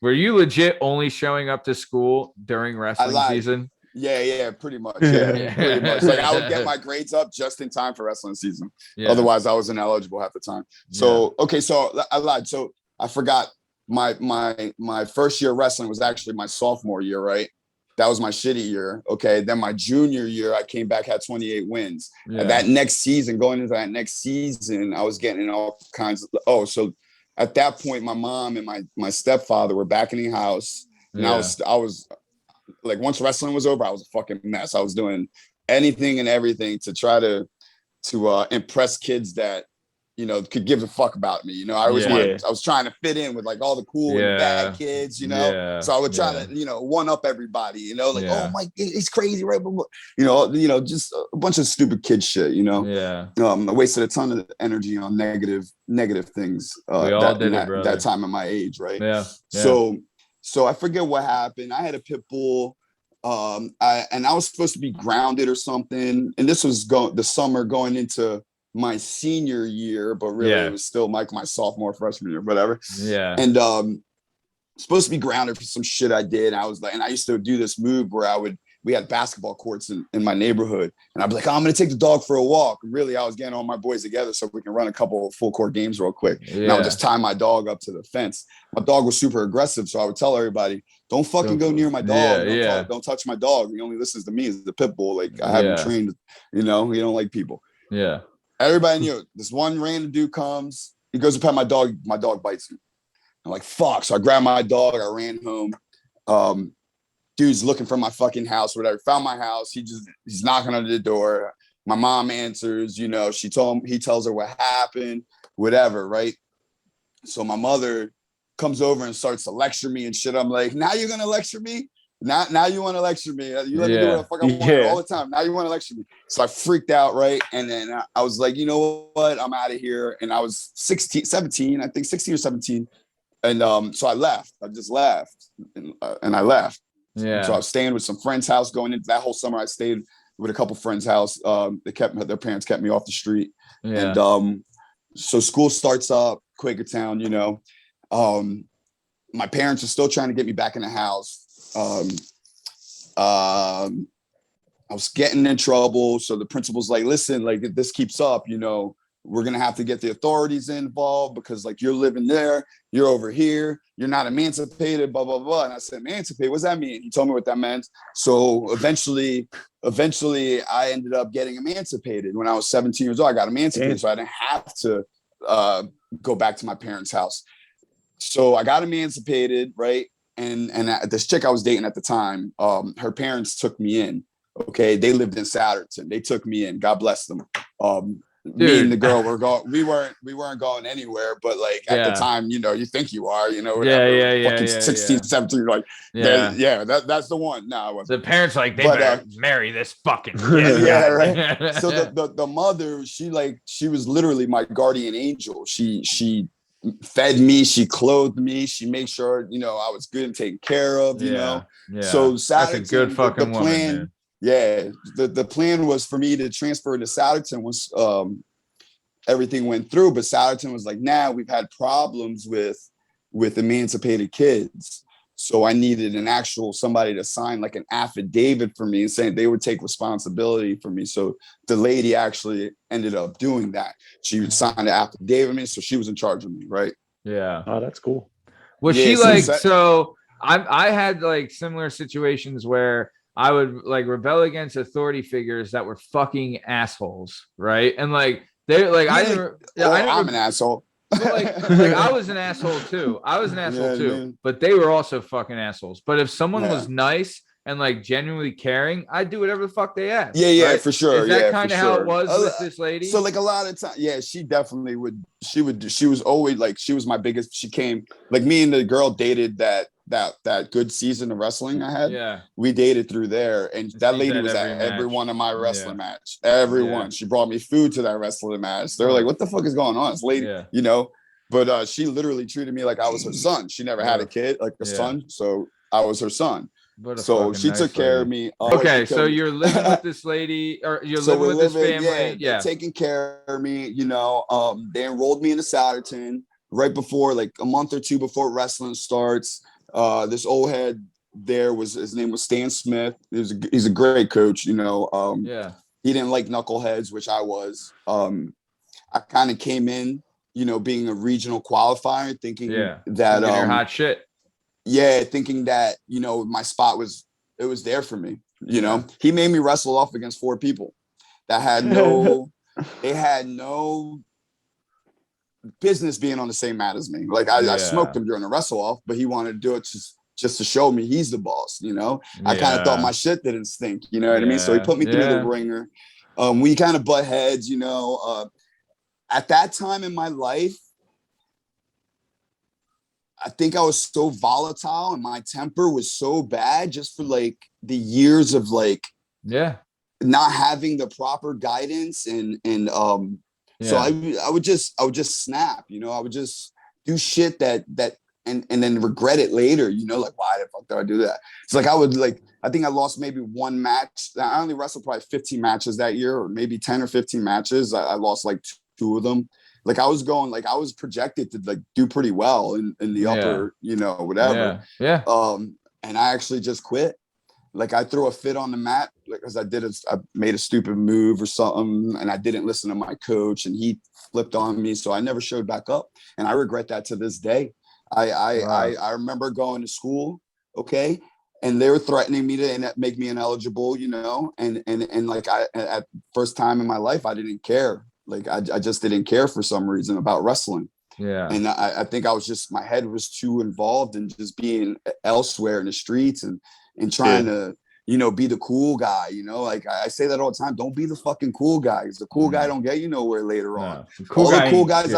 were you legit only showing up to school during wrestling season? Yeah, pretty much. Yeah, pretty much. Like I would get my grades up just in time for wrestling season. Otherwise, I was ineligible half the time. So so I lied. So I forgot my first year wrestling was actually my sophomore year, right? That was my shitty year. Okay. Then my junior year, I came back, had 28 wins. And that next season, going into that next season, I was getting in all kinds of, so at that point, my mom and my stepfather were back in the house. And I was like, once wrestling was over, I was a fucking mess. I was doing anything and everything to try to impress kids that, you know, could give a fuck about me. You know, I always wanted, I was trying to fit in with like all the cool and bad kids, you know? So I would try to, you know, one up everybody, you know, like, oh, Mike, he's crazy, right? You know, just a bunch of stupid kid shit, you know? I wasted a ton of energy on negative things. We all did it, brother. That time of my age, right? So I forget what happened. I had a pit bull. I was supposed to be grounded or something. And this was the summer going into my senior year, but really it was still like my sophomore, freshman year, whatever. And supposed to be grounded for some shit I did. I was like, and I used to do this move where we had basketball courts in my neighborhood, and I'd be like, I'm gonna take the dog for a walk. Really, I was getting all my boys together so we can run a couple of full court games real quick. And I would just tie my dog up to the fence. My dog was super aggressive, so I would tell everybody, don't fucking go near my dog. Don't touch my dog. He only listens to me. He's the pit bull. Like I have him trained, you know, he don't like people. Everybody knew it. This one random dude comes, he goes to pet my dog bites him. I'm like, fuck. So I grabbed my dog, I ran home. Dude's looking for my fucking house, whatever. Found my house. He's knocking on the door. My mom answers, you know, he tells her what happened, whatever, right? So my mother comes over and starts to lecture me and shit. I'm like, now you're gonna lecture me? Now you want to lecture me. You let me do what the fuck I want all the time. Now you want to lecture me. So I freaked out, right? And then I was like, you know what? I'm out of here. And I was 17, I think 16 or 17. And so I left. I just left. And I left. So I was staying with some friend's house going into that whole summer. I stayed with a couple friends' house. Their parents kept me off the street. And so school starts up, Quakertown, you know. My parents are still trying to get me back in the house. I was getting in trouble. So the principal's like, listen, like if this keeps up, you know, we're going to have to get the authorities involved because like you're living there, you're over here, you're not emancipated, blah, blah, blah. And I said, emancipate, what's that mean? He told me what that meant. So eventually I ended up getting emancipated. When I was 17 years old, I got emancipated. So I didn't have to go back to my parents' house. So I got emancipated, right? And this chick I was dating at the time, her parents took me in. Okay, they lived in Satterton. They took me in. God bless them. Me and the girl were going. We weren't going anywhere. But like at the time, you know, you think you are. You know, whatever. 16, 17. You're like, that's the one. No, I wasn't. The parents like they better marry this fucking kid. Right. So the mother, she was literally my guardian angel. She fed me, she clothed me, she made sure, you know, I was good and taken care of, you know. So Saturday, that's a good fucking plan, woman, the plan was for me to transfer to Satterton once everything went through, but Satterton was like, nah, we've had problems with emancipated kids. So I needed somebody to sign like an affidavit for me and saying they would take responsibility for me. So the lady actually ended up doing that. She would sign the affidavit me, so she was in charge of me, right? Yeah. Oh, that's cool. Was she like, so I had like similar situations where I would like rebel against authority figures that were fucking assholes, right? And like they like I'm an asshole. Like I was an asshole too. Man. But they were also fucking assholes. But if someone was nice and like genuinely caring, I'd do whatever the fuck they asked. Yeah, for sure. Is that kind of how it was with this lady? So like a lot of time, she definitely would. She was always like, she was my biggest. She came like me and the girl dated that good season of wrestling I had. Yeah, we dated through there, and that lady was at every one of my wrestling match. Everyone. She brought me food to that wrestling match. They were like, "What the fuck is going on?" This lady, you know. But she literally treated me like I was her son. She never had a kid, like a son, so I was her son. So she took care of me. Okay, so you're living with this lady, or you're living with this family. Yeah, taking care of me. You know, they enrolled me into Satterton right before, like a month or two before wrestling starts. This old head there his name was Stan Smith. He's a great coach. You know, he didn't like knuckleheads, which I was. I kind of came in being a regional qualifier, thinking that you're hot shit. Yeah, thinking that, my spot was there for me. He made me wrestle off against 4 people that had no business being on the same mat as me. Like I smoked him during the wrestle off, but he wanted to do it just to show me he's the boss. I kind of thought my shit didn't stink. You know what I mean? So he put me through the ringer. We kind of butt heads. At that time in my life, I think I was so volatile and my temper was so bad just for like the years of like not having the proper guidance and so I would just snap, I would just do shit that and then regret it later, like why the fuck did I do that? It's like I think I lost maybe 1 match. I only wrestled probably 15 matches that year, or maybe 10 or 15 matches. I lost like 2 of them. Like I was projected to like do pretty well in the upper, whatever. And I actually just quit. Like I threw a fit on the mat because I made a stupid move or something, and I didn't listen to my coach, and he flipped on me. So I never showed back up, and I regret that to this day. I remember going to school, okay, and they were threatening me to make me ineligible, and like at first time in my life, I didn't care. Like I just didn't care for some reason about wrestling. Yeah. And I think my head was too involved in just being elsewhere in the streets and trying to, be the cool guy, like I say that all the time. Don't be the fucking cool guy. Because the cool guy don't get you nowhere later on. All the cool guys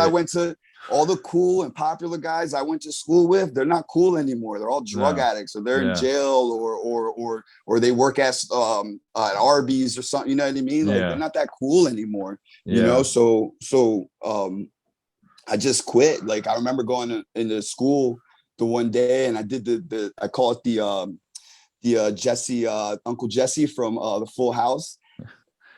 all the cool and popular guys I went to school with, they're not cool anymore. They're all drug addicts, or they're in jail, or they work at Arby's or something. You know what I mean? Like they're not that cool anymore. So I just quit. Like I remember going into school the one day, and I did I call it the Jesse, Uncle Jesse from the Full House.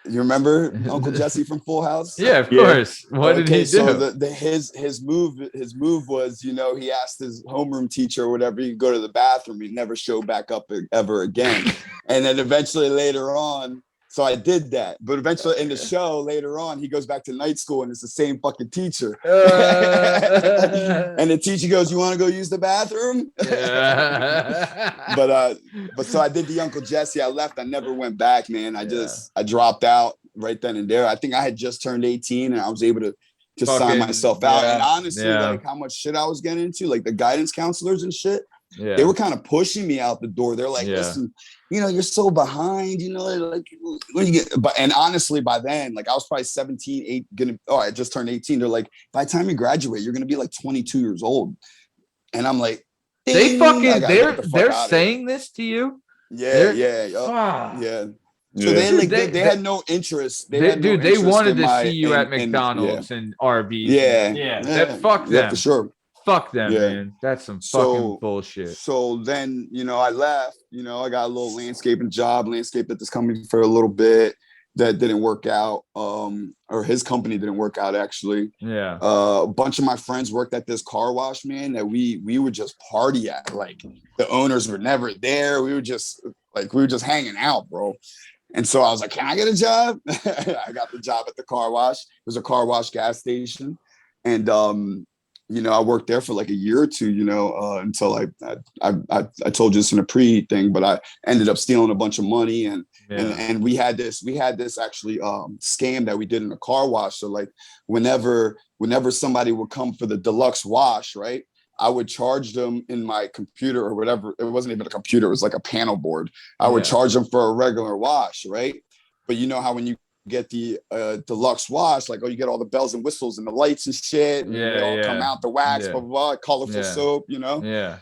You remember Uncle Jesse from Full House? Yeah, of course. What did he do? So his move was, he asked his homeroom teacher or whatever, he'd go to the bathroom. He'd never show back up ever again. And then eventually later on, so I did that. But eventually in the show later on, he goes back to night school and it's the same fucking teacher. And the teacher goes, "You want to go use the bathroom?" But so I did the Uncle Jesse. I left. I never went back, man. I dropped out right then and there. I think I had just turned 18 and I was able to sign myself out. And honestly, like how much shit I was getting into, like the guidance counselors and shit, they were kind of pushing me out the door. They're like, "Listen, you're so behind, like when you get," and honestly, by then, like I was probably 17, I just turned 18. They're like, by the time you graduate, you're going to be like 22 years old. And I'm like, they're saying this to you. Yeah. So they had no interest. They wanted to see you at McDonald's and Arby's. Fuck them. For sure. Fuck them, man. That's some fucking bullshit. So then, I left. I got a little landscaping job, landscaped at this company for a little bit. That didn't work out. Or his company didn't work out, actually. Yeah. A bunch of my friends worked at this car wash, man, that we would just party at. Like the owners were never there. We were just hanging out, bro. And so I was like, "Can I get a job?" I got the job at the car wash. It was a car wash gas station. And I worked there for like a year or two, until I told you this in a pre thing, but I ended up stealing a bunch of money and we had this actually scam that we did in a car wash. So like whenever somebody would come for the deluxe wash, right, I would charge them in my computer or whatever. It wasn't even a computer. It was like a panel board. I would charge them for a regular wash, right? But you know how when you get the deluxe wash, like, you get all the bells and whistles and the lights and shit, and they all come out, the wax, blah, blah, blah, colorful soap,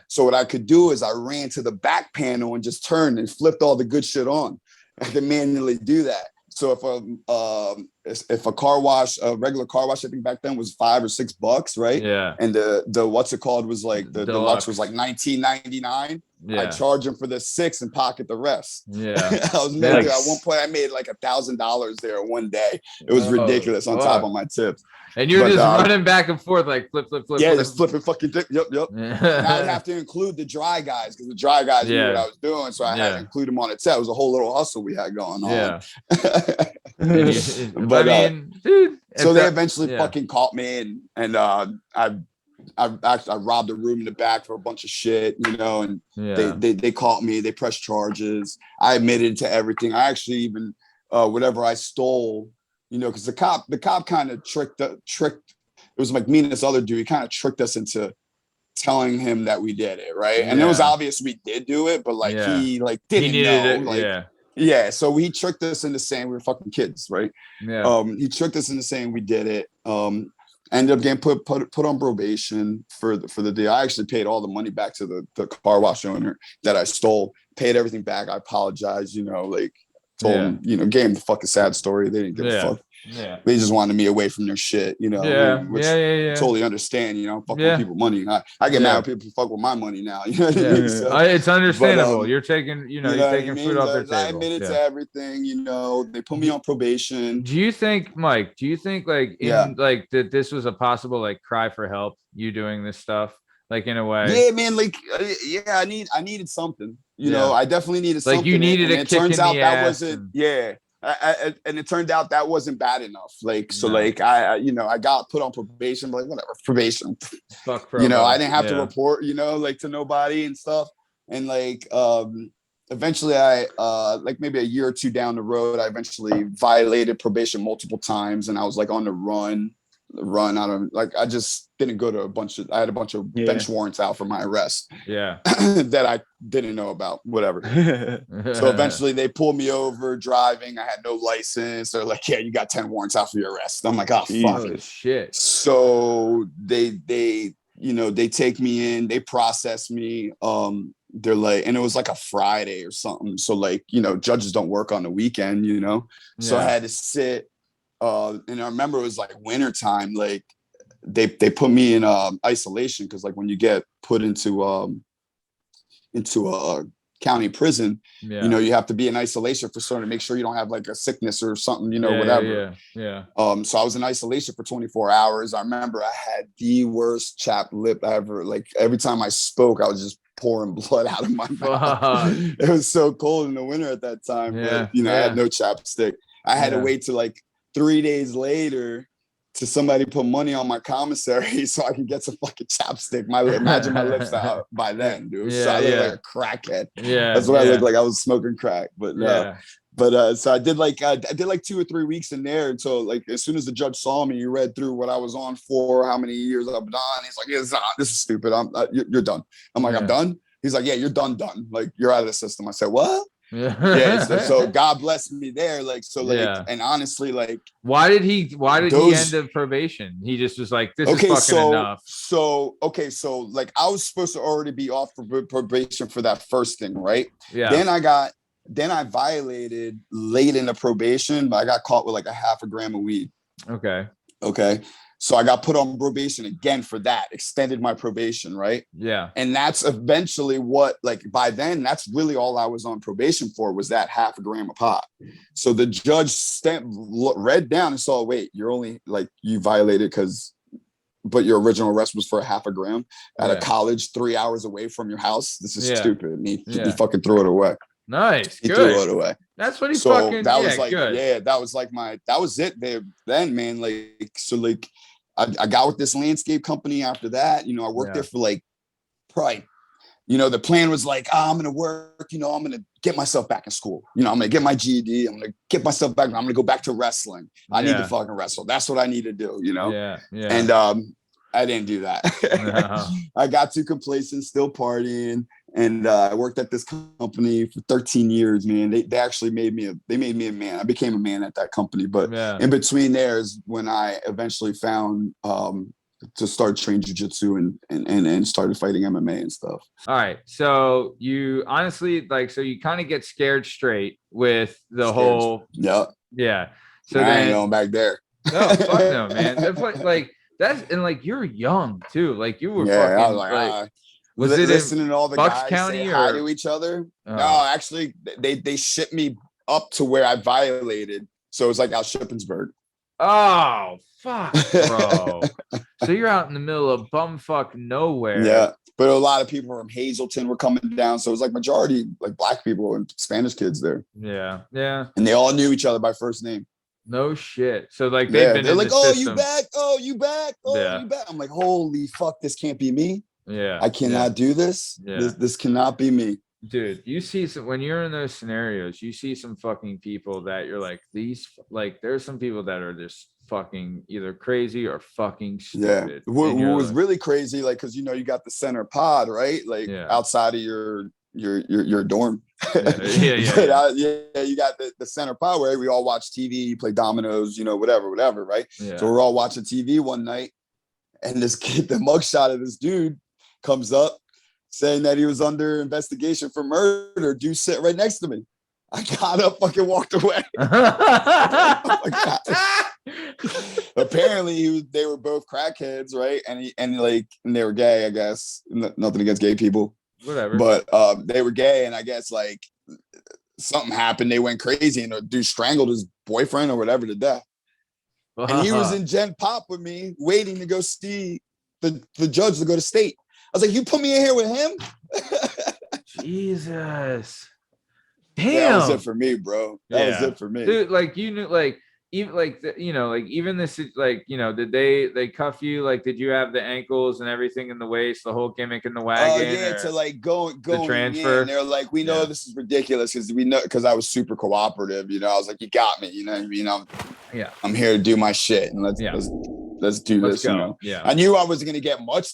So what I could do is I ran to the back panel and just turned and flipped all the good shit on. I could manually do that. So if a car wash, a regular car wash, I think back then was $5 or $6, right? Yeah. And the what's it called was like the deluxe was like $19.99. Yeah. I charge them for the $6 and pocket the rest. Yeah. I was making, at one point I made like $1,000 there one day. It was ridiculous on top of my tips. And you're just running back and forth like flip. Yeah, just flipping fucking dip. Yep. And I would have to include the dry guys because the dry guys knew what I was doing. So I had to include them on the tip. It was a whole little hustle we had going on. Yeah. But dude. So they eventually fucking caught me, and I robbed a room in the back for a bunch of shit, you know, and they caught me. They pressed charges. I admitted to everything. I actually even whatever I stole, you know, because the cop kind of tricked. It was like me and this other dude. He kind of tricked us into telling him that we did it, right? And it was obvious we did do it, but like he like didn't know, like so he tricked us into saying we were fucking kids, right? He tricked us into saying we did it. Ended up getting put on probation for the deal. I actually paid all the money back to the car wash owner that I stole, paid everything back. I apologized, you know, like told him, you know, gave him the fucking sad story. They didn't give a fuck. Yeah, they just wanted me away from their shit, you know. Which totally understand, you know. Fuck with people money. I get mad when people fuck with my money now. You know what I mean? So, it's understandable. But, you're taking, you know, you're taking food off their table. I admitted to everything, you know. They put me on probation. Do you think, Mike? Do you think like like that this was a possible like cry for help? You doing this stuff, like in a way? Yeah, man. Like, I needed something. You know, I definitely needed something. Like you needed a kick in the ass. It turns out that wasn't. And it turned out that wasn't bad enough. Like, so like I you know, I got put on probation, but like whatever, probation. Fuck you know, I didn't have to report, you know, like to nobody and stuff. And like eventually I like maybe a year or two down the road, I eventually violated probation multiple times, and I was like on the run out of like I just didn't go to I had a bunch of bench warrants out for my arrest that I didn't know about, whatever. So eventually they pulled me over driving. I had no license. They're like, yeah, you got 10 warrants out for your arrest. I'm like, oh fuck shit. So they you know, they take me in, they process me. They're like, and it was like a Friday or something, so like, you know, judges don't work on the weekend, you know. So I had to sit. And I remember it was like winter time. Like they put me in isolation because like when you get put into a county prison, you know, you have to be in isolation for certain to make sure you don't have like a sickness or something, you know, whatever. So I was in isolation for 24 hours. I remember I had the worst chapped lip ever. Like every time I spoke, I was just pouring blood out of my mouth. It was so cold in the winter at that time. But, you know, I had no chapstick. I had to wait till like 3 days later to somebody put money on my commissary so I can get some fucking chapstick. Imagine my lips out by then, dude. So I look like a crackhead. That's what I looked like. I was smoking crack. But so I did like 2 or 3 weeks in there until like as soon as the judge saw me, he read through what I was on for, how many years I've done. He's like, this is stupid. You're done. I'm like, I'm done. He's like, yeah, you're done. Like you're out of the system. I said, what? So God bless me there. Like, so like, and honestly, like, why did he end the probation? He just was like, this is fucking enough. So like I was supposed to already be off for probation for that first thing, right? Then I violated late in the probation, but I got caught with like a half a gram of weed. Okay. So I got put on probation again for that, extended my probation, right? Yeah. And that's eventually what, like, by then, that's really all I was on probation for was that half a gram of pot. So the judge read down and saw, wait, you're only, like, you violated but your original arrest was for a half a gram at a college 3 hours away from your house. This is stupid. And he fucking threw it away. Nice. He threw it away. That's what he fucking, that was like, good. That was like that was it there then, man. Like, so like, I got with this landscape company after that. You know, I worked there for like probably, you know, the plan was like, I'm going to work, you know, I'm going to get myself back in school. You know, I'm going to get my GED. I'm going to get myself back. I'm going to go back to wrestling. I need to fucking wrestle. That's what I need to do, you know? And I didn't do that. I got too complacent, still partying. And I worked at this company for 13 years, man. They actually made me a man. I became a man at that company. But in between there is when I eventually found to start training jiu-jitsu and started fighting MMA and stuff. All right. So you honestly, like, so you kind of get scared straight with the whole. Yeah. So I ain't going back there. No, fuck no, man. That's like that's, and like you're young too. Like you were fucking I was like was it listening to all the Bucks guys County say or? Hi to each other? Oh. No, actually, they shipped me up to where I violated. So it was like out Shippensburg. Oh, fuck, bro. So you're out in the middle of bumfuck nowhere. Yeah, but a lot of people from Hazleton were coming down. So it was like majority like black people and Spanish kids there. Yeah. And they all knew each other by first name. No shit. So like they're like, oh, system. you back? Oh, you back? Oh, you back? I'm like, holy fuck, this can't be me. Yeah. I cannot do this. Yeah. This cannot be me. Dude, you see when you're in those scenarios, you see some fucking people that you're like, there's some people that are just fucking either crazy or fucking stupid. Yeah. What was really crazy, like, because you got the center pod, right? Like outside of your dorm. Yeah. You got the center pod where we all watch TV, you play dominoes, whatever, right? Yeah. So we're all watching TV one night, and this kid, the mugshot of this dude comes up saying that he was under investigation for murder. Dude sitting right next to me. I got up, fucking walked away. Oh my God. Apparently they were both crackheads, right? And they were gay, I guess. Nothing against gay people. Whatever. But they were gay, and I guess like something happened. They went crazy, and the dude strangled his boyfriend or whatever to death. And he was in Gen Pop with me, waiting to go see the judge to go to state. I was like, you put me in here with him? Jesus. Damn. That was it for me, bro. That was it for me. Dude, like you knew, like even like like even this, like did they cuff you? Like, did you have the ankles and everything in the waist, the whole gimmick in the wagon? To like go the transfer. In. They're like, we know this is ridiculous because I was super cooperative. I was like, you got me. You know what I mean? I'm here to do my shit, and let's do this. Go. Yeah. I knew I wasn't gonna get much.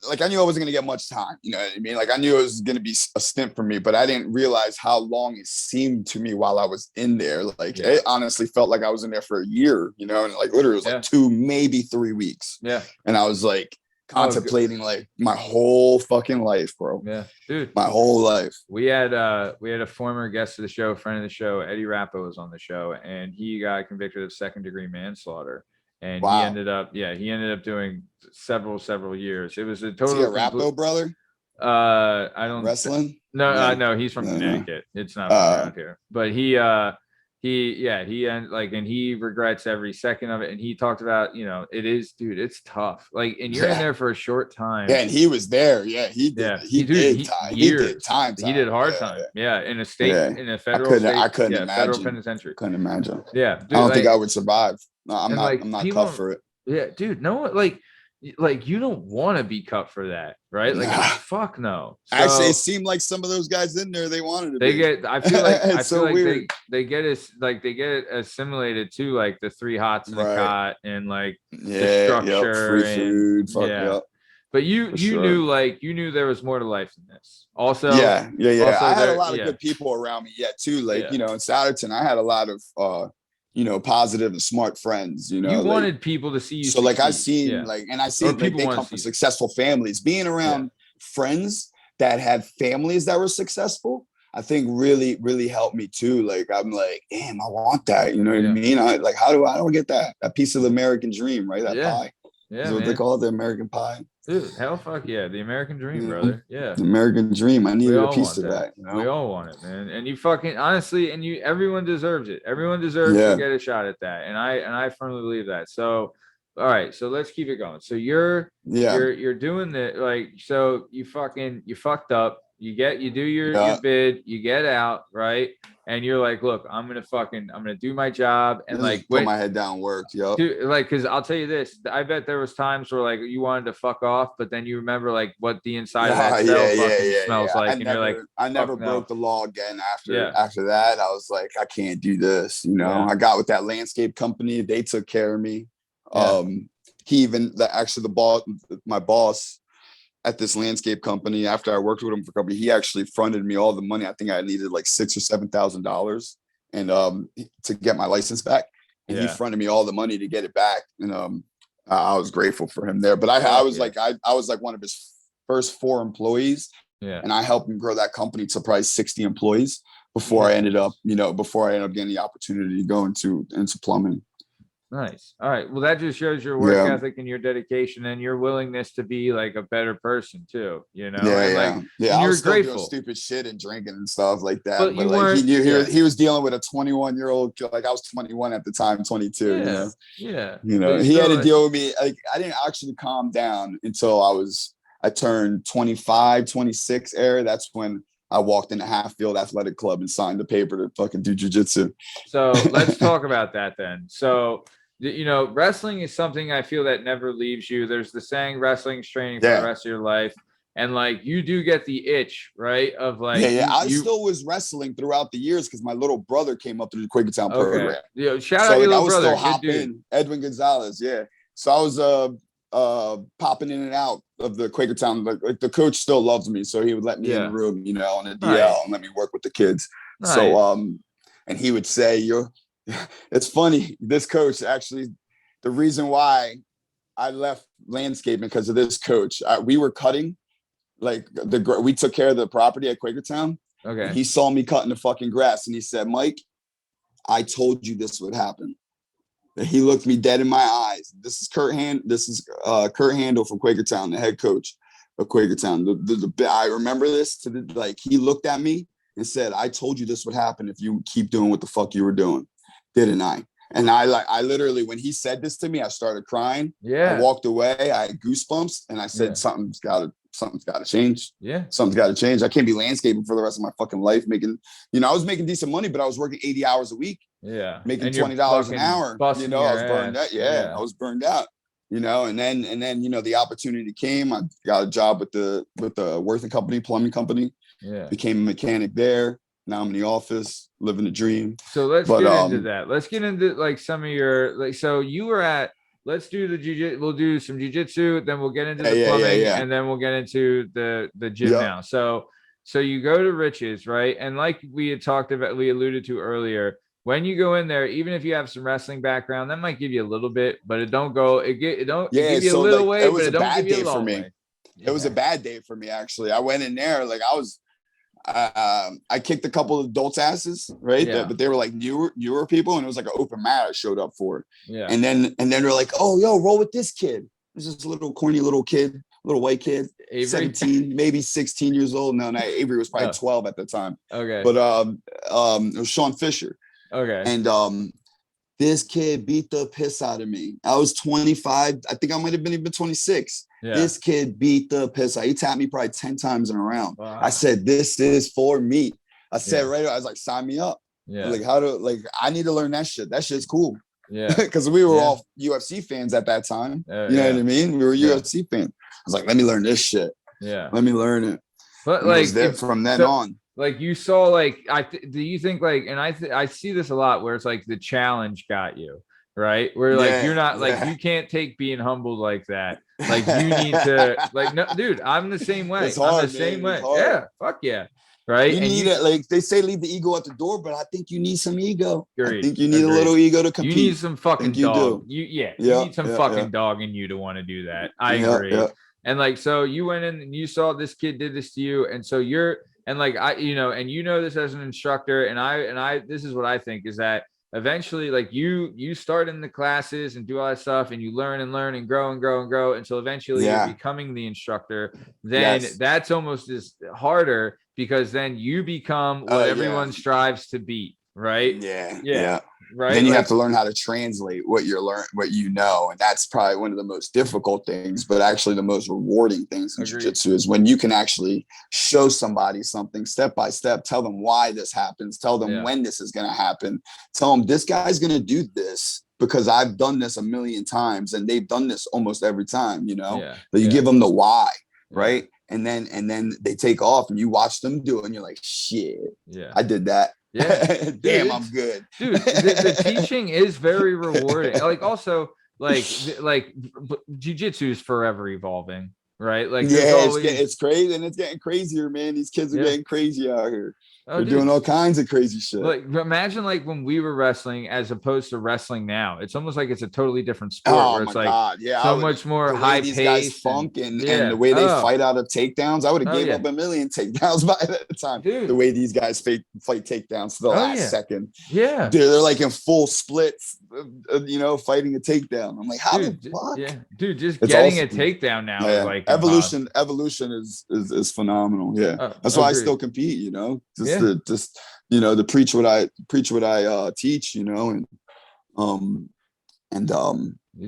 I knew I wasn't going to get much time. You know what I mean? Like, I knew it was going to be a stint for me, but I didn't realize how long it seemed to me while I was in there. Like, it honestly felt like I was in there for a year, and like literally it was like 2, maybe 3 weeks. Yeah. And I was like contemplating like my whole fucking life, bro. Yeah. Dude. My whole life. We had a former guest of the show, friend of the show, Eddie Rappo was on the show, and he got convicted of second-degree manslaughter. And he ended up doing several years. It was a total. Is he a Rappo brother? I don't wrestling. No, he's from Connecticut. It's not around here. But he regrets every second of it. And he talked about, it is, dude, it's tough. Like, and you're in there for a short time. Yeah, and he was there. Yeah, he did. Yeah, he did time. He did time. He did hard time. Yeah, in a state, in a federal state. I couldn't imagine. Federal penitentiary. Couldn't imagine. Yeah, dude, I don't think I would survive. No, I'm not cut for it. Yeah, dude, no one like you don't want to be cut for that, right? Like, fuck no. So, actually, it seemed like some of those guys in there, they wanted to. I feel like weird. they get it assimilated to like the 3 hots in the cot and like the structure, free food, But you knew there was more to life than this. Also, yeah. I had a lot of good people around me too. Like, in Souderton, I had a lot of positive and smart friends, you wanted people to see you. So like I see they come from successful families. Being around friends that had families that were successful, I think really, really helped me too. Like, I'm like, damn, I want that. You know what I mean? How do I get that piece of the American dream, right? That pie. Yeah, is what they call it, the American pie. Dude, hell fuck yeah, the American dream, brother. Yeah, the American dream. I needed a piece of that. We all want it, man. And you fucking honestly, everyone deserves it. Everyone deserves to get a shot at that. And I firmly believe that. So, all right, so let's keep it going. So you're doing the so you fucked up. You do your bid, you get out, right? And you're like, look, I'm gonna do my job and put my head down, work. Because I'll tell you this, I bet there was times where like you wanted to fuck off, but then you remember like what the inside of that cell smells like, you're like, I never broke the law again after that. I was like, I can't do this. I got with that landscape company, they took care of me. My boss at this landscape company, after I worked with him for a company, he actually fronted me all the money. I think I needed like $6,000 or $7,000 and to get my license back. And he fronted me all the money to get it back. And I was grateful for him there. But I was like one of his first 4 employees. Yeah. And I helped him grow that company to probably 60 employees before I ended up getting the opportunity to go into plumbing. Nice. All right. Well, that just shows your work ethic and your dedication and your willingness to be like a better person too. You're I was still doing stupid shit and drinking and stuff like that. But like he knew he was dealing with a 21-year-old. Like I was 21 at the time, 22. Yeah. He had to deal with me. Like I didn't actually calm down until I turned 25, 26 era. That's when I walked into Hatfield Athletic Club and signed the paper to fucking do jiu-jitsu. So let's talk about that then. So, wrestling is something I feel that never leaves you. There's the saying, wrestling's training for the rest of your life. And like, you do get the itch, right? Of like, I still was wrestling throughout the years because my little brother came up through the Quakertown program. Shout out your little brother. Still hopping in, Edwin Gonzalez. Yeah. So I was popping in and out of the Quakertown. Like the coach still loves me, so he would let me in the room, on the DL and let me work with the kids. Nice. So and he would say, it's funny, this coach actually, the reason why I left landscaping because of this coach. We were cutting, we took care of the property at Quakertown. Okay. And he saw me cutting the fucking grass and he said, Mike, I told you this would happen. And he looked me dead in my eyes. This is Kurt Handel from Quakertown, the head coach of Quakertown. I remember this he looked at me and said, I told you this would happen if you keep doing what the fuck you were doing. Didn't I? And I literally, when he said this to me, I started crying. Yeah. I walked away. I had goosebumps and I said, something's got to change. Yeah. Something's got to change. I can't be landscaping for the rest of my fucking life making, I was making decent money, but I was working 80 hours a week. Yeah. Making $20 an hour. I was burned out. Yeah. I was burned out, and then, the opportunity came. I got a job with the Worth & Company plumbing company. Yeah. Became a mechanic there. Now I'm in the office, living the dream. So let's get into that. Let's get into some of your, so you were at, let's do the jiu-jitsu. We'll do some jiu-jitsu, then we'll get into the plumbing, and then we'll get into the gym now. So you go to Rich's, right? And like we had talked about, we alluded to earlier, when you go in there, even if you have some wrestling background, that might give you a little bit, but it don't give you a little way, but it don't give you a long way. It was a bad day for me, actually. I went in there, I kicked a couple of adults' asses, right? Yeah. But they were like newer people, and it was like an open mat I showed up for. Yeah. And then they're like, "Oh, yo, roll with this kid." This is a little corny little kid, little white kid, Avery? 17, maybe 16 years old. No, Avery was probably 12 at the time. Okay. But it was Sean Fisher. Okay. And this kid beat the piss out of me. I was 25. I think I might have been even 26. Yeah. This kid beat the piss out. He tapped me probably 10 times in a round. Wow. I said, this is for me. I said, I was like, sign me up. Yeah. I need to learn that shit. That shit's cool. Yeah. Because we were all UFC fans at that time. You know what I mean? We were UFC fans. I was like, let me learn this shit. Yeah. Let me learn it. But from then on. Like you saw, do you think and I see this a lot where it's like the challenge got you, right? Where you're not you can't take being humbled like that. Like you need to no, dude, I'm the same way. It's hard, I'm the same way. Yeah. Fuck yeah. Right. You need it. They say leave the ego at the door, but I think you need some ego. Agreed. I think you need a little ego to compete. You need some fucking dog. You need some fucking dog in you to want to do that. I agree. Yeah. And so you went in and you saw this kid did this to you. And so you're, and this as an instructor, and I, this is what I think is that eventually, you start in the classes and do all that stuff, and you learn and grow until eventually you're becoming the instructor. Then that's almost as harder because then you become what everyone strives to be. Right. Yeah. Right. Then you have to learn how to translate what you know. And that's probably one of the most difficult things, but actually the most rewarding things in jiu-jitsu is when you can actually show somebody something step by step, tell them why this happens, tell them when this is going to happen, tell them this guy's going to do this because I've done this a million times and they've done this almost every time, but you give them the why. Right. And then they take off and you watch them do it and you're like, shit, I did that. Yeah. Damn, I'm good. Dude, the teaching is very rewarding. Also, jiu-jitsu is forever evolving, right? It's crazy and it's getting crazier, man. These kids are getting crazy out here. They're doing all kinds of crazy shit. Imagine when we were wrestling as opposed to wrestling now. It's almost like it's a totally different sport where it's so much more high pace. These guys funk and the way they fight out of takedowns. I would have gave up a million takedowns by that time. Dude. The way these guys fight takedowns to the last second. Yeah. They're in full splits, fighting a takedown. I'm like, how the fuck? Yeah. Dude, just getting a takedown now is evolution is phenomenal. Yeah. That's why I still compete, to preach what I teach, and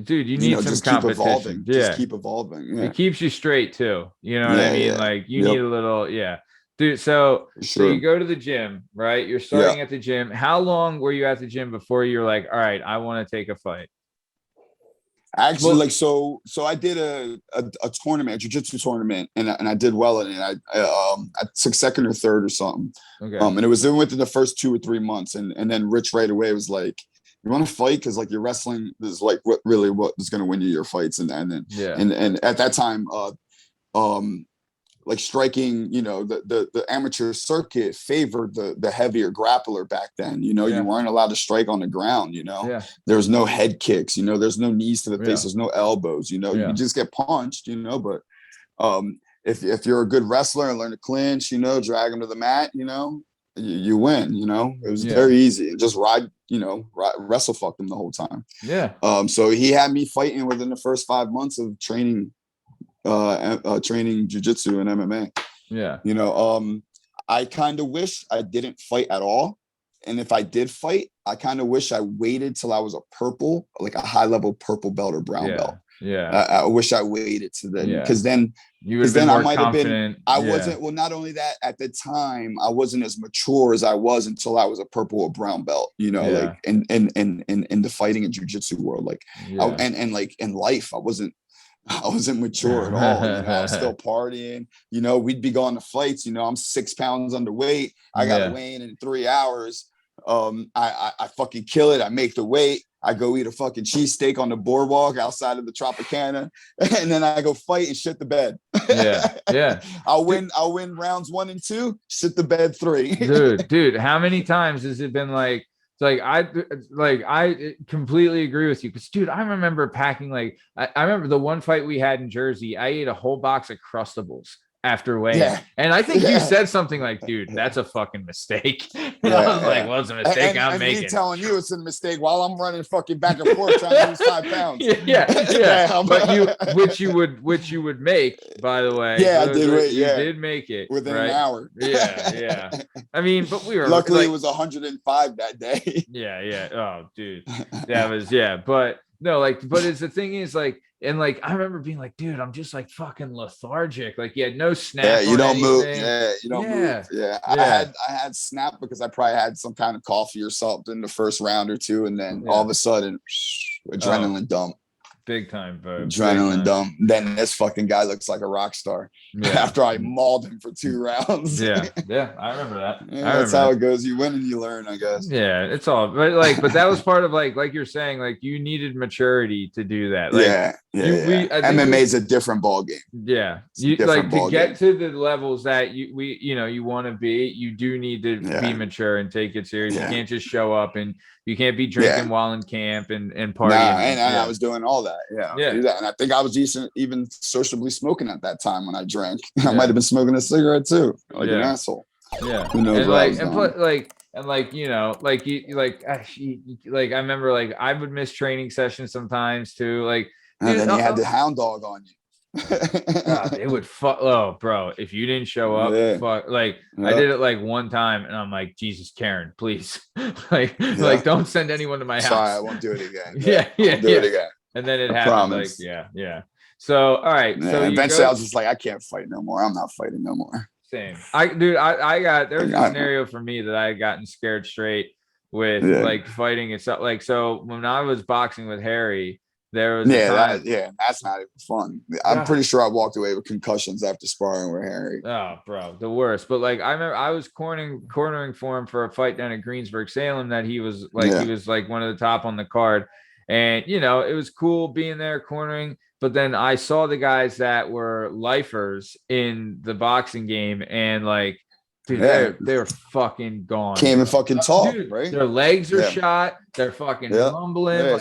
dude, you need some just competition. Just keep evolving. Yeah. It keeps you straight too. You know what I mean? You need a little, Dude, so you go to the gym, right? You're starting at the gym. How long were you at the gym before you're like, all right, I want to take a fight? Actually, so I did a tournament, a jiu-jitsu tournament, and I did well in it. I took second or third or something. Okay. And it was within the first 2 or 3 months, and then Rich right away was like, "You want to fight? Because like your wrestling is like what is going to win you your fights." And at that time, like striking, the amateur circuit favored the heavier grappler back then. You weren't allowed to strike on the ground. There was no head kicks. There's no knees to the face. There's no elbows. You just get punched. But if you're a good wrestler and learn to clinch, drag them to the mat, you win. It was very easy. Just wrestle fuck them the whole time. Yeah. So he had me fighting within the first 5 months of training jiu-jitsu and MMA. I kind of wish I didn't fight at all, and if I did fight, I kind of wish I waited till I was a high-level purple belt or brown belt. I wish I waited to then, because then I might have been. I wasn't. Well, not only that, at the time I wasn't as mature as I was until I was a purple or brown belt. Like in the fighting and jiu-jitsu world, and like in life, I wasn't mature at all. I was still partying. We'd be going to fights. I'm 6 pounds underweight. I got to weigh in 3 hours. I fucking kill it. I make the weight. I go eat a fucking cheesesteak on the boardwalk outside of the Tropicana, and then I go fight and shit the bed. I'll win rounds 1 and 2, shit the bed 3. dude, how many times has it been like? I completely agree with you, because dude, I remember packing I remember the one fight we had in Jersey. I ate a whole box of Crustables after weighing, and I think you said something like, "Dude, that's a fucking mistake." I was like, "Well, it's a mistake I'm making." Me telling you it's a mistake while I'm running fucking back and forth trying to lose 5 pounds. But which you would make, by the way. Yeah, I did. You did make it within an hour. Yeah. I mean, but we were luckily it was 105 that day. Yeah. Oh, dude, that was But no, but it's the thing is and I remember being like, dude, I'm just fucking lethargic. You had no snap. Yeah, you don't move. Yeah, you don't move. Yeah. I had snap because I probably had some kind of coffee or something the first round or two, and then all of a sudden, adrenaline dump. Big time, bro. Adrenaline dump. Then this fucking guy looks like a rock star. After I mauled him for 2 rounds. Yeah, I remember that. That's how it goes. You win and you learn, I guess. Yeah, it's all. But that was part of like you're saying, you needed maturity to do that. MMA is a different ball game. Yeah, you to get to the levels that you want to be. You do need to be mature and take it serious. You can't just show up and you can't be drinking while in camp and partying. And I was doing all that. Do that. And I think I was decent, even sociably smoking at that time when I drank. I might have been smoking a cigarette too, an asshole. Yeah, who knows? And I remember I would miss training sessions sometimes too. And then you had the hound dog on you. God, it would fuck. Oh, bro, if you didn't show up, fuck. I did it one time, and I'm like, Jesus, Karen, please, don't send anyone to my house. Sorry, I won't do it again. Do it again. And then it happened. Promise. So, all right. So eventually, I was just like, I can't fight no more. I'm not fighting no more. Same. There's a scenario for me that I had gotten scared straight with fighting and stuff. So when I was boxing with Harry, there was that's not even fun. I'm pretty sure I walked away with concussions after sparring with Harry. Oh, bro, the worst. But I remember I was cornering for him for a fight down at Greensburg, Salem, that he was he was one of the top on the card, and it was cool being there cornering. But then I saw the guys that were lifers in the boxing game, and dude, they're fucking gone. Can't even fucking talk, dude, right? Their legs are shot. They're fucking rumbling.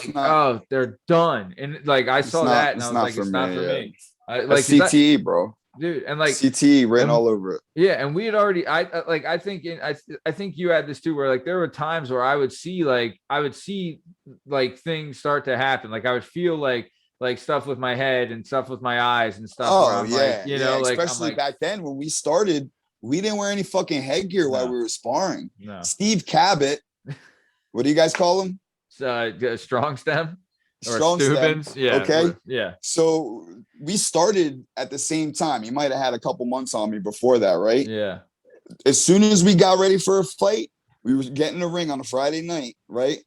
They're done. And I saw that, and I was like, it's not for me. CTE, bro. Dude, and CTE ran all over it. Yeah, and we had already. I think you had this too, where there were times where I would see things start to happen. I would feel stuff with my head and stuff with my eyes and stuff. Oh especially back then when we started. We didn't wear any fucking headgear while we were sparring. No. Steve Cabot, what do you guys call him? Strong stem? Strong stem. Yeah. Okay. Yeah. So we started at the same time. You might have had a couple months on me before that, right? Yeah. as soon as we got ready for a fight, we were getting the ring on a Friday night, right?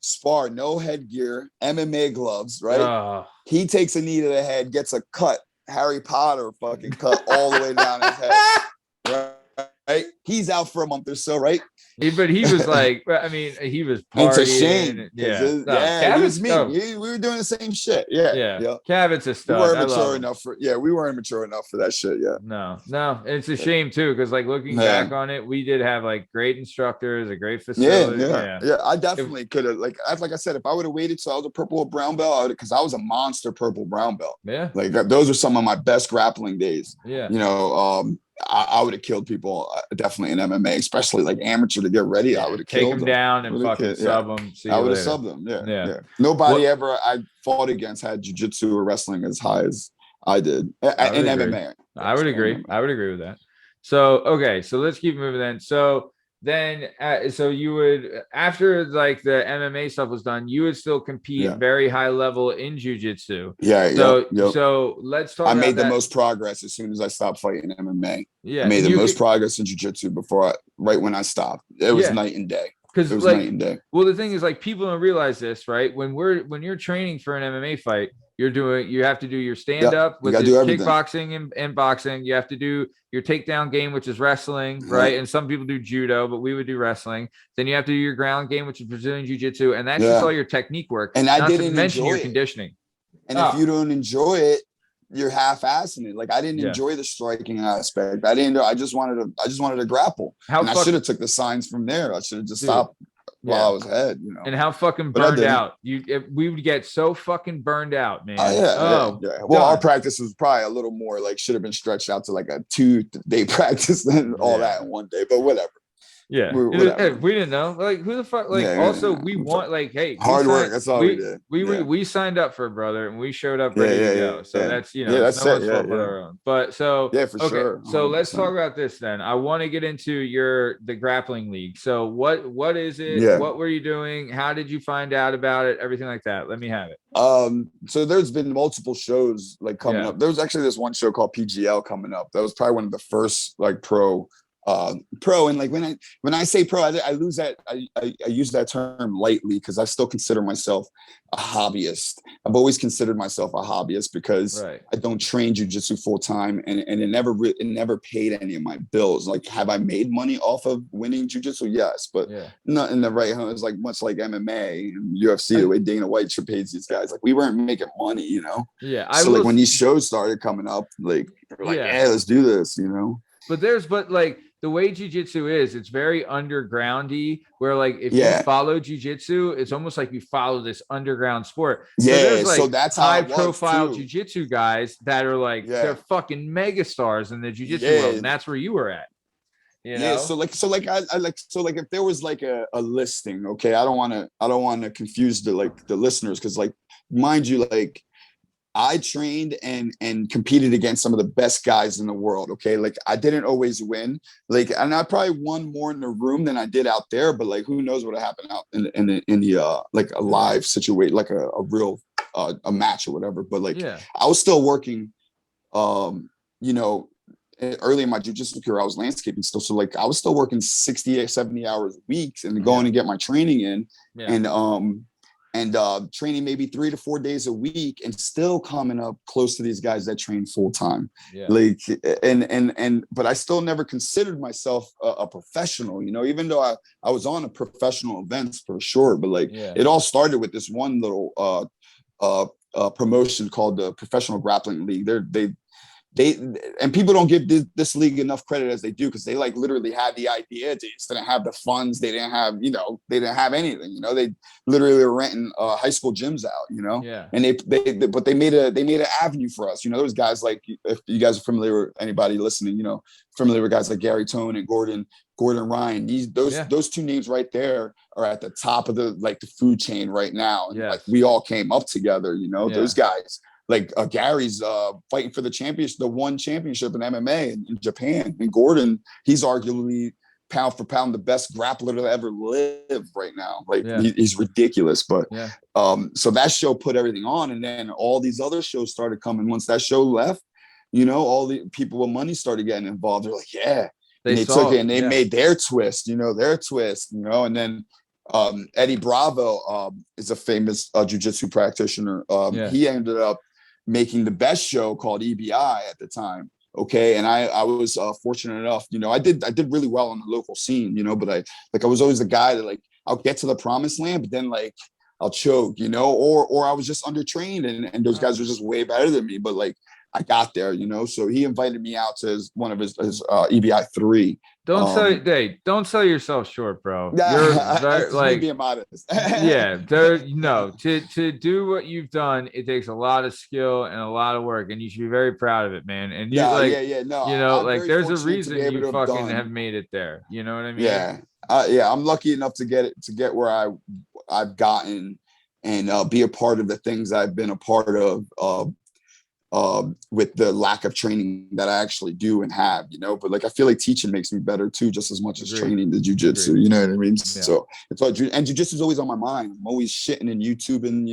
Spar, no headgear, MMA gloves, right? He takes a knee to the head, gets a cut, Harry Potter fucking cut all the way down his head, right? He's out for a month or so, right? But he was like, I mean, he was partying. It's a shame. Yeah, it was me. We were doing the same shit. Yeah. Cabot's a stud. We weren't mature enough for. Yeah, we weren't mature enough for that shit. Yeah. No. It's a shame too, because like looking back on it, we did have like great instructors, a great facility. Yeah. I definitely could have. Like I said, if I would have waited till I was a purple or brown belt, because I was a monster purple brown belt. Yeah. Like those are some of my best grappling days. Yeah. You know, I would have killed people definitely in MMA, especially like amateur to get ready. I would have killed them down and fucking sub them. I would have subbed them. Yeah. Nobody ever I fought against had jiu-jitsu or wrestling as high as I did in MMA. I would agree. I would agree with that. So, okay. So let's keep moving then. So you would, after like the MMA stuff was done, you would still compete very high level in jiu-jitsu. So let's talk. I made the most progress as soon as I stopped fighting MMA. Yeah, I made the most progress in jiu-jitsu right when I stopped. It was night and day. Because like, night and day. Well, the thing is, like, people don't realize this, right? When you're training for an MMA fight, you have to do your stand-up, which is kickboxing and boxing. You have to do your takedown game, which is wrestling, right? And some people do judo, but we would do wrestling. Then you have to do your ground game, which is Brazilian Jiu-Jitsu, and that's just all your technique work. And I didn't mention your conditioning. And if you don't enjoy it, you're half-assing it. Like I didn't enjoy the striking aspect. I just wanted to grapple. I should have took the signs from there. I should have just stopped while I was ahead, you know. And how fucking burned out we would get so fucking burned out, man. Well, our practice was probably a little more like should have been stretched out to like a 2-day practice than all that in one day, but whatever. Yeah, we didn't know. Like, who the fuck? Like, we want like, hey, hard work. That's all we did. We signed up for it, brother, and we showed up ready to go. So that's that's our own. But so for sure. So let's talk about this then. I want to get into the grappling league. So what is it? Yeah. What were you doing? How did you find out about it? Everything like that. Let me have it. So there's been multiple shows like coming up. There was actually this one show called PGL coming up. That was probably one of the first like pro, and like when I say pro, I lose that I use that term lightly because I still consider myself a hobbyist. I've always considered myself a hobbyist because I don't train jiu-jitsu full time, and it never paid any of my bills. Like, have I made money off of winning jiu-jitsu? Yes, but not in the right. It's like much like MMA and UFC, the way Dana White pays these guys. Like, we weren't making money, you know. So like when these shows started coming up, like we're like, let's do this, you know. But like the way jiu-jitsu is, it's very undergroundy, where like if you follow jiu-jitsu, it's almost like you follow this underground sport. So that's high profile jiu-jitsu guys that are like they're fucking megastars in the jiu-jitsu world, and that's where you were at. You know? So if there was like a listing, okay, I don't want to confuse the listeners, because like, mind you, like I trained and competed against some of the best guys in the world. Okay. Like I didn't always win, like, and I probably won more in the room than I did out there, but like, who knows what happened out in the like a live situation, like a real, a match or whatever. But like, I was still working, you know, early in my jiu-jitsu career, I was landscaping still. So like I was still working 60 or 70 hours weeks and going to get my training in and training maybe 3 to 4 days a week, and still coming up close to these guys that train full time. Like, but I still never considered myself a professional, you know, even though I was on a professional events for sure. But like, it all started with this one little promotion called the Professional Grappling League. They and people don't give this league enough credit as they do, because they like literally had the idea. They just didn't have the funds. They didn't have, they didn't have anything. You know, they literally were renting high school gyms out. You know, and they made an avenue for us. You know, those guys, like, if you guys are familiar with anybody listening, you know, familiar with guys like Gary Tone and Gordon Ryan. Those two names right there are at the top of the food chain right now. And like, we all came up together. You know, those guys. Like Gary's fighting for the one championship in MMA in Japan, and Gordon, he's arguably pound for pound the best grappler to ever live right now. Like he's ridiculous. But so that show put everything on, and then all these other shows started coming. Once that show left, you know, all the people with money started getting involved. They're like, they took it and they made their twist, and then Eddie Bravo is a famous jiu-jitsu practitioner. He ended up making the best show called EBI at the time. Okay. And I was fortunate enough, I did really well on the local scene, but I was always the guy that I'll get to the promised land, but then I'll choke, or I was just undertrained and those guys were just way better than me. But I got there, so he invited me out to one of his EBI 3. Don't sell yourself short, bro. You're being modest. To do what you've done, it takes a lot of skill and a lot of work, and you should be very proud of it, man. And there's a reason you fucking have made it there. You know what I mean? I'm lucky enough to get where I've gotten and be a part of the things I've been a part of. With the lack of training that I actually do and have, but I feel like teaching makes me better too, just as much as training the jujitsu, you know what I mean? Yeah. So it's all, and jujitsu is always on my mind. I'm always shitting and YouTubing,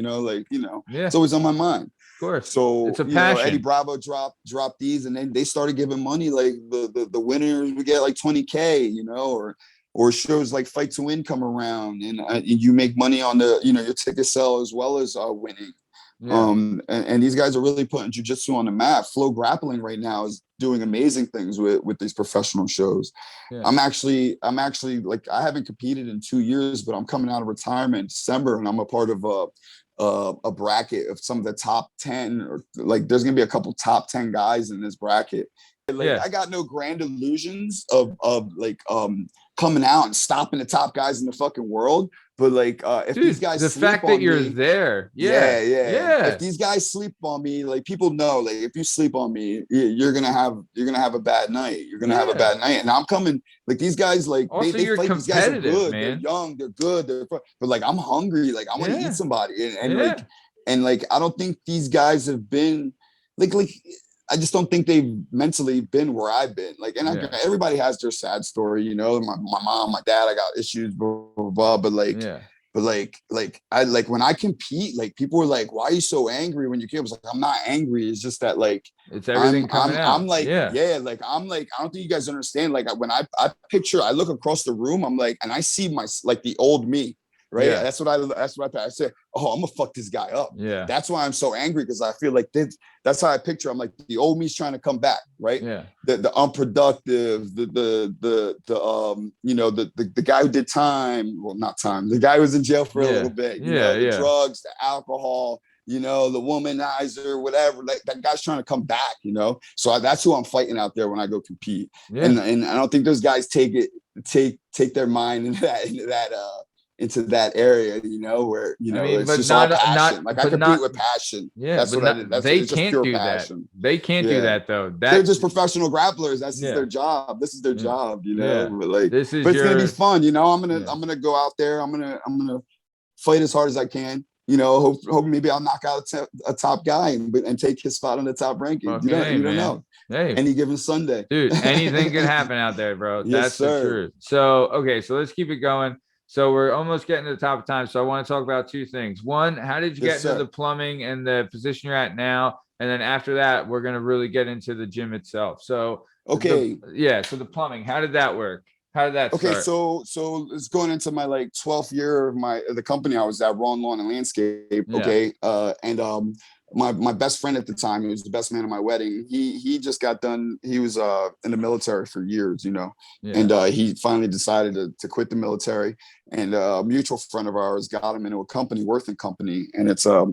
it's always on my mind. Of course. So it's a passion. Eddie Bravo dropped these, and then they started giving money. The winners would get $20K, or shows like Fight to Win come around, and you make money on the, your ticket sell as well as winning. Yeah. And these guys are really putting jiu-jitsu on the map. Flow Grappling right now is doing amazing things with these professional shows. Yeah. I'm actually I haven't competed in 2 years, but I'm coming out of retirement in December, and I'm a part of a bracket of some of the top 10, or there's gonna be a couple top 10 guys in this bracket. I got no grand illusions of coming out and stopping the top guys in the fucking world. But if these guys, the fact that you're there, if these guys sleep on me, people know, if you sleep on me, you're gonna have a bad night. You're gonna have a bad night. And I'm coming, these guys, also, they fight. These guys are good. Man. They're young. They're good. But I'm hungry. I want to eat somebody. And I don't think these guys have been I just don't think they've mentally been where I've been. Everybody has their sad story, my mom, my dad, I got issues, blah, blah, blah. But when I compete, people were like, why are you so angry when you kill? I was like, I'm not angry. It's just that it's everything coming out. I'm I don't think you guys understand. When I look across the room, I'm and I see the old me. Right. Yeah. That's what I said. Oh, I'm gonna fuck this guy up. Yeah. That's why I'm so angry, because I feel that's how I picture. I'm the old me's trying to come back. Right. Yeah. The unproductive, the guy who did time. Well, not time. The guy who was in jail for a little bit. The drugs, the alcohol, the womanizer, whatever. That guy's trying to come back, So that's who I'm fighting out there when I go compete. Yeah. And I don't think those guys take their mind into that area, where it's just all passion. I compete with passion. Yeah, that's what I did. They can't do that. They can't do that though. They're just professional grapplers. That's just their job. This is their job, But it's gonna be fun. I'm gonna go out there. I'm gonna fight as hard as I can. Hope maybe I'll knock out a top guy and take his spot on the top ranking. You don't know. Hey, any given Sunday, dude. Anything can happen out there, bro. That's the truth. So so let's keep it going. So we're almost getting to the top of time. So I want to talk about 2 things. One, how did you get into the plumbing and the position you're at now? And then after that, we're going to really get into the gym itself. So, so the plumbing, how did that work? How did that start? So it's going into my 12th year of the company I was at, Raw Lawn and Landscape. Okay. My best friend at the time, he was the best man at my wedding. He just got done. He was in the military for years, and he finally decided to quit the military. And a mutual friend of ours got him into a company, Worth & Company, and it's a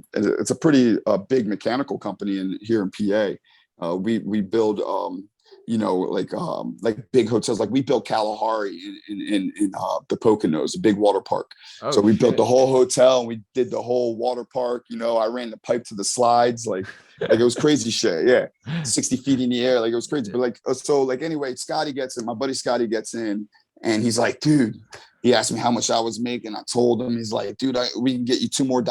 pretty big mechanical company here in PA. We build big hotels. We built Kalahari in the Poconos, a big water park. So we built the whole hotel, and we did the whole water park. I ran the pipe to the slides, it was crazy shit. Yeah. 60 feet in the air. It was crazy. But anyway, Scotty gets in, my buddy Scotty gets in, and he's like, dude, he asked me how much I was making. I told him, he's like, dude, we can get you $2 more,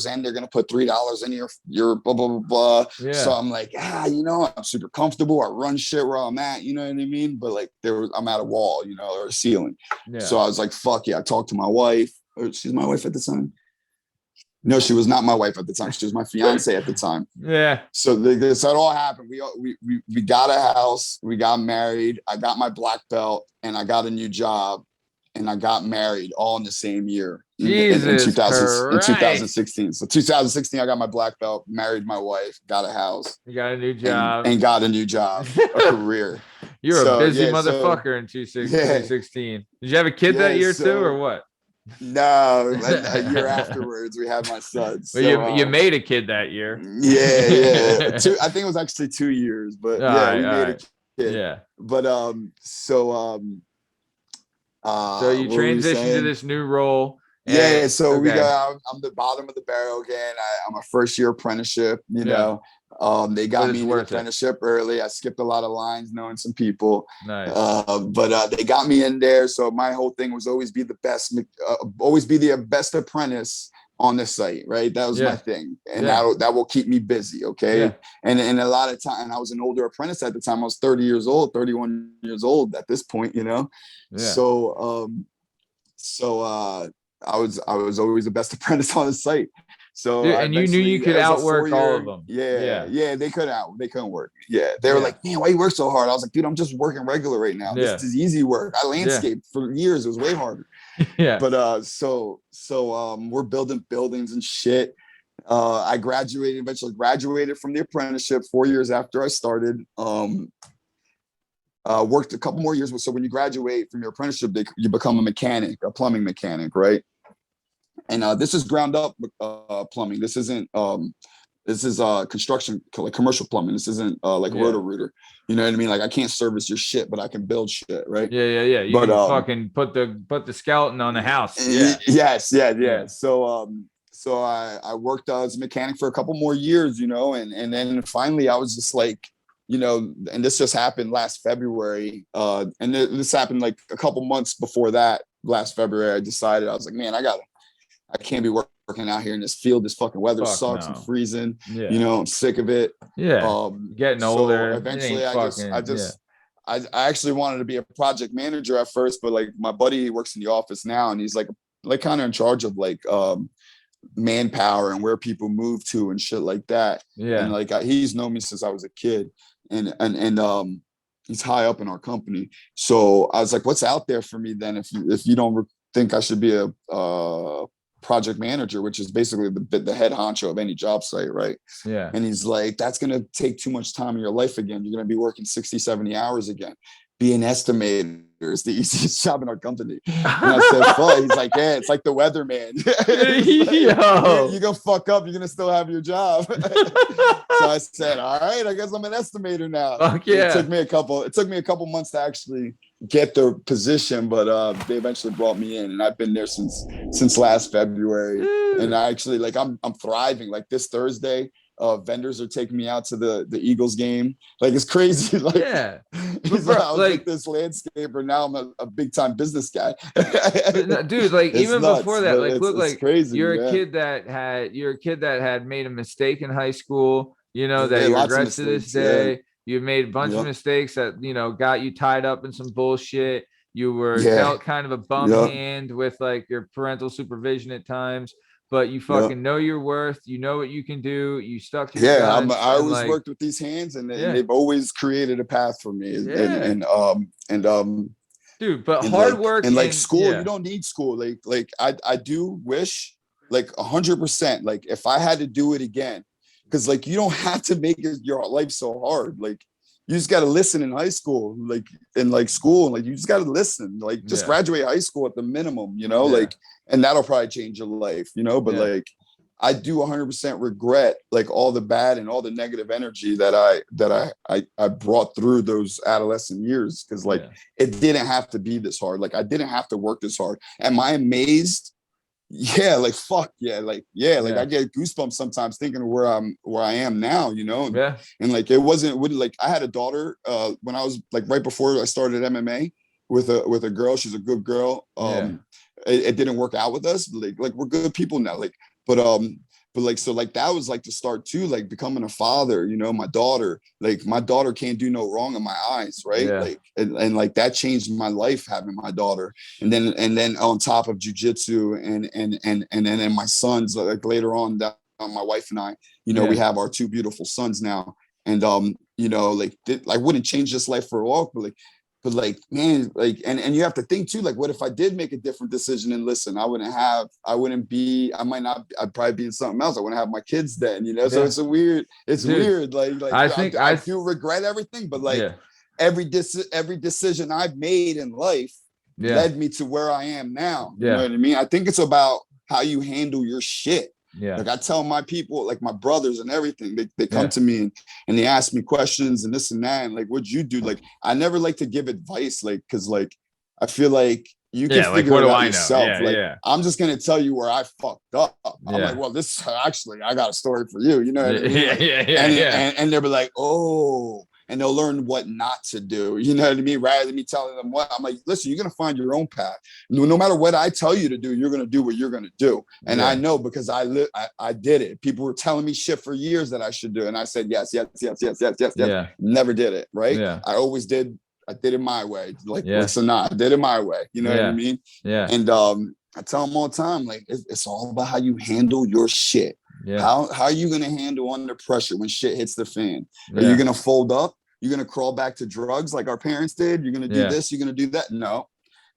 and they're going to put $3 in your blah, blah, blah, blah. Yeah. So I'm like, I'm super comfortable. I run shit where I'm at, you know what I mean? But I'm at a wall, or a ceiling. Yeah. So I was like, fuck yeah. I talked to my wife. She's my wife at the time. No, she was not my wife at the time. She was my fiance at the time. Yeah. So this had all happened. We got a house. We got married. I got my black belt, and I got a new job, and I got married all in the same year in 2016. So 2016, I got my black belt, married my wife, got a house. You got a new job. And got a new job, a career. You're a busy motherfucker in 2016. Did you have a kid that year too, or what? No, a year afterwards, we had my son. So, you made a kid that year. Yeah. I think it was actually 2 years, but we made a kid. Yeah. But so you transitioned to this new role. So I'm the bottom of the barrel again. I'm a first year apprenticeship, you know. They got me into apprenticeship early. I skipped a lot of lines knowing some people. Nice. But they got me in there. So my whole thing was always be the best apprentice on the site, right? That was my thing. And that will keep me busy, okay? Yeah. And a lot of time, I was an older apprentice at the time. I was 31 years old at this point, you know? Yeah. So I was always the best apprentice on the site. So and you knew you could outwork all of them. Yeah, they couldn't work. Yeah, they were like, man, why you work so hard? I was like, dude, I'm just working regular right now. This is easy work. I landscaped for years. It was way harder. Yeah. But so we're building buildings and shit. I eventually graduated from the apprenticeship 4 years after I started. Worked a couple more years. So when you graduate from your apprenticeship, you become a plumbing mechanic, right? And this is ground up plumbing. This isn't this is construction, like commercial plumbing. This isn't like Roto-Rooter. You know what I mean? Like I can't service your shit, but I can build shit, right? Yeah. You can fucking put the skeleton on the house. Yeah. Yes. So I worked as a mechanic for a couple more years, you know, and then finally I was just like, you know, and this just happened last February. And this happened like a couple months before that. Last February, I decided, I was like, man, I can't be working out here in this field. This fucking weather sucks. I'm freezing. Yeah. You know, I'm sick of it. Yeah. Getting older. So eventually I actually wanted to be a project manager at first, but like my buddy works in the office now, and he's like kind of in charge of like manpower and where people move to and shit like that. Yeah. And like he's known me since I was a kid, and he's high up in our company. So I was like, what's out there for me then? If you don't think I should be a project manager, which is basically the head honcho of any job site, right? Yeah. And he's like, that's going to take too much time in your life again. You're going to be working 60, 70 hours again. Be an estimator is the easiest job in our company. And I said, fuck. He's like, yeah, it's like the weatherman. You're going to fuck up. You're going to still have your job. So I said, all right, I guess I'm an estimator now. Fuck yeah. It took me a couple months to actually get the position, but they eventually brought me in, and I've been there since last February. And I actually I'm thriving. Like this Thursday, vendors are taking me out to the Eagles game. Like it's crazy. Like I was like this landscaper. Now I'm a big time business guy. Dude, like even nuts, before that, like look, like crazy, you're a kid that had made a mistake in high school. You know that you regret to this day. Yeah. You made a bunch of mistakes that, you know, got you tied up in some bullshit. You were dealt kind of a bum hand with like your parental supervision at times, but you fucking know your worth. You know what you can do. You stuck to your guns. I always worked with these hands, and they've always created a path for me. And dude, but hard work and like school, you don't need school. Like I do wish like 100%, like if I had to do it again, because like you don't have to make your life so hard. Like you just got to listen in high school, like in like school, like you just got to listen, like just graduate high school at the minimum, you know, like, and that'll probably change your life, you know. But like I do 100% regret like all the bad and all the negative energy that I brought through those adolescent years, because like it didn't have to be this hard. Like I didn't have to work this hard. Am I amazed? Yeah, like fuck yeah, like I get goosebumps sometimes thinking of where I am now, you know. And like it wouldn't like I had a daughter when I was like right before I started MMA with a girl. She's a good girl. It didn't work out with us. Like we're good people now. Like, but But like, so like that was like the start too, like becoming a father, you know, my daughter can't do no wrong in my eyes. Right. Yeah. Like, and like that changed my life, having my daughter. And then on top of jujitsu and then my sons, like later on, that my wife and I, you know, we have our 2 beautiful sons now. And, you know, like I wouldn't change this life for a walk, but like, man, like, and you have to think too, like, what if I did make a different decision and listen, I'd probably be in something else. I wouldn't have my kids then, you know? So it's weird. Like I feel regret everything, but like every decision I've made in life led me to where I am now. You know what I mean? I think it's about how you handle your shit. Yeah. Like I tell my people, like my brothers and everything, they come to me and they ask me questions and this and that. And like, what'd you do? Like, I never like to give advice, like, cause like, I feel like you can figure it out yourself. I'm just going to tell you where I fucked up. I'm like, well, this actually, I got a story for you. You know what I mean? And they'll be like, oh, and they'll learn what not to do. You know what I mean? Rather than me telling them what, I'm like, listen, you're going to find your own path. No matter what I tell you to do, you're going to do what you're going to do. And I know because I did it. People were telling me shit for years that I should do. And I said, yes. Never did it. Right. Yeah. I always did. I did it my way. Like, listen, I did it my way. You know what I mean? Yeah. And I tell them all the time, like, it's all about how you handle your shit. Yeah. How are you going to handle under pressure when shit hits the fan? Are you going to fold up? You're going to crawl back to drugs like our parents did? You're going to do this? You're going to do that? No.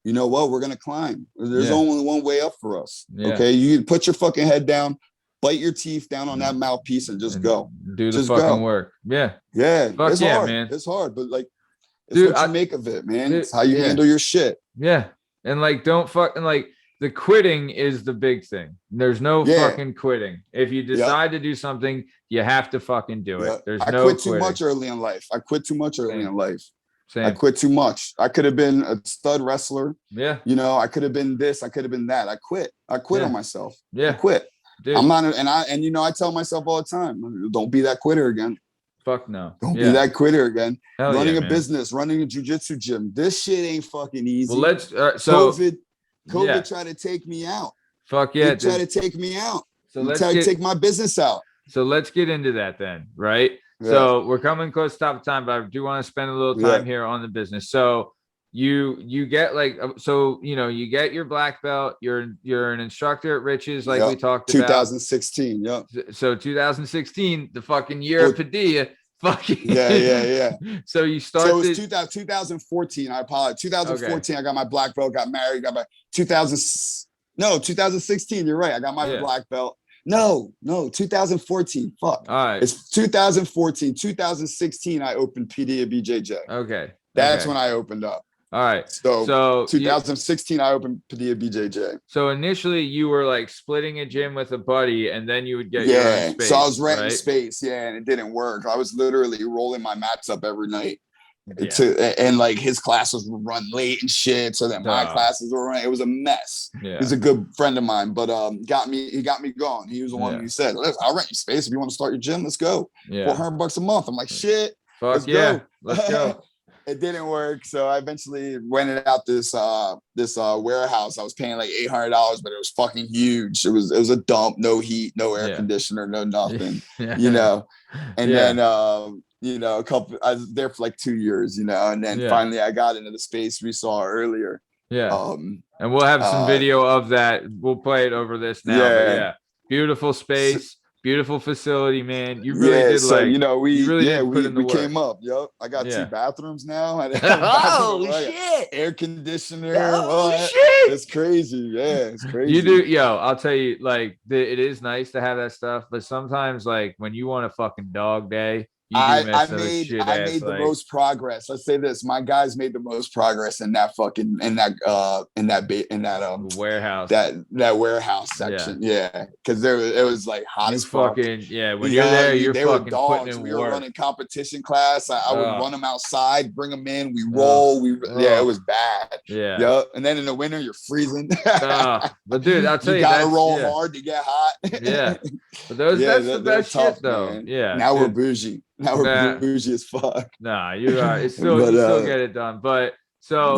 You know what? We're going to climb. There's only one way up for us. Yeah. Okay. You put your fucking head down, bite your teeth down on that mouthpiece and just go. Do the fucking work. Yeah. Yeah. Fuck it's hard, man. It's hard, but like, it's what you make of it, man. It's how you handle your shit. Yeah. And like, don't fucking like, the quitting is the big thing. There's no fucking quitting. If you decide to do something, you have to fucking do it. There's no quit too much early in life. I quit too much early in life. I quit too much. I could have been a stud wrestler. Yeah. You know, I could have been this. I could have been that. I quit on myself. Yeah. I quit. Dude. I'm not, and you know, I tell myself all the time, don't be that quitter again. Fuck no. Don't be that quitter again. Hell running a business, running a jiu-jitsu gym. This shit ain't fucking easy. Well, let's, COVID tried to take me out. Fuck yeah. He tried to take me out. So let's try to take my business out. So let's get into that then, right? Yeah. So we're coming close to top of time, but I do want to spend a little time here on the business. So you get like, so, you know, you get your black belt, you're an instructor at Rich's, like we talked 2016, about. 2016. So 2016, the fucking year of Padilla. Fucking yeah. So you started. So it was 2014. I apologize. 2014. I got my black belt. Got married. Got my 2016. You're right. I got my black belt. No, 2014. Fuck. All right. It's 2014. 2016. I opened PadillaBJJ. Okay. That's when I opened up. All right. So 2016, I opened PadillaBJJ. So initially you were like splitting a gym with a buddy and then you would get your own space. So I was renting space. Yeah. And it didn't work. I was literally rolling my mats up every night. And like his classes would run late and shit. So that my classes were running. It was a mess. Yeah. He's a good friend of mine, but he got me going. He was the one who said, listen, I'll rent you space. If you want to start your gym, let's go. Yeah. $400 a month. I'm like, shit. Fuck let's go. It didn't work, so I eventually rented out this warehouse. I was paying like $800, but it was fucking huge. It was a dump, no heat, no air conditioner, no nothing. You know, and then you know, I was there for like 2 years, you know, and then finally I got into the space we saw earlier. Yeah, and we'll have some video of that. We'll play it over this now. Beautiful space. Beautiful facility, man. You really did so, you know, we came up. Yep. I got 2 bathrooms now. Shit. Air conditioner. Shit. It's crazy. Yeah, it's crazy. You do, I'll tell you, like, it is nice to have that stuff, but sometimes, like, when you want a fucking dog day, I made the most progress. Let's say this: my guys made the most progress in that warehouse, that warehouse section. Yeah, because it was like hot as fuck. When you're there, you're fucking putting in work. We were running competition class. I would run them outside, bring them in. We roll. It was bad. Yeah. And then in the winter, you're freezing. But dude, I'll tell you, gotta roll hard to get hot. But that's the best shit, though. Man. Yeah. Now we're bougie. Now we're bougie as fuck. Nah, you are. It's still you still get it done. But so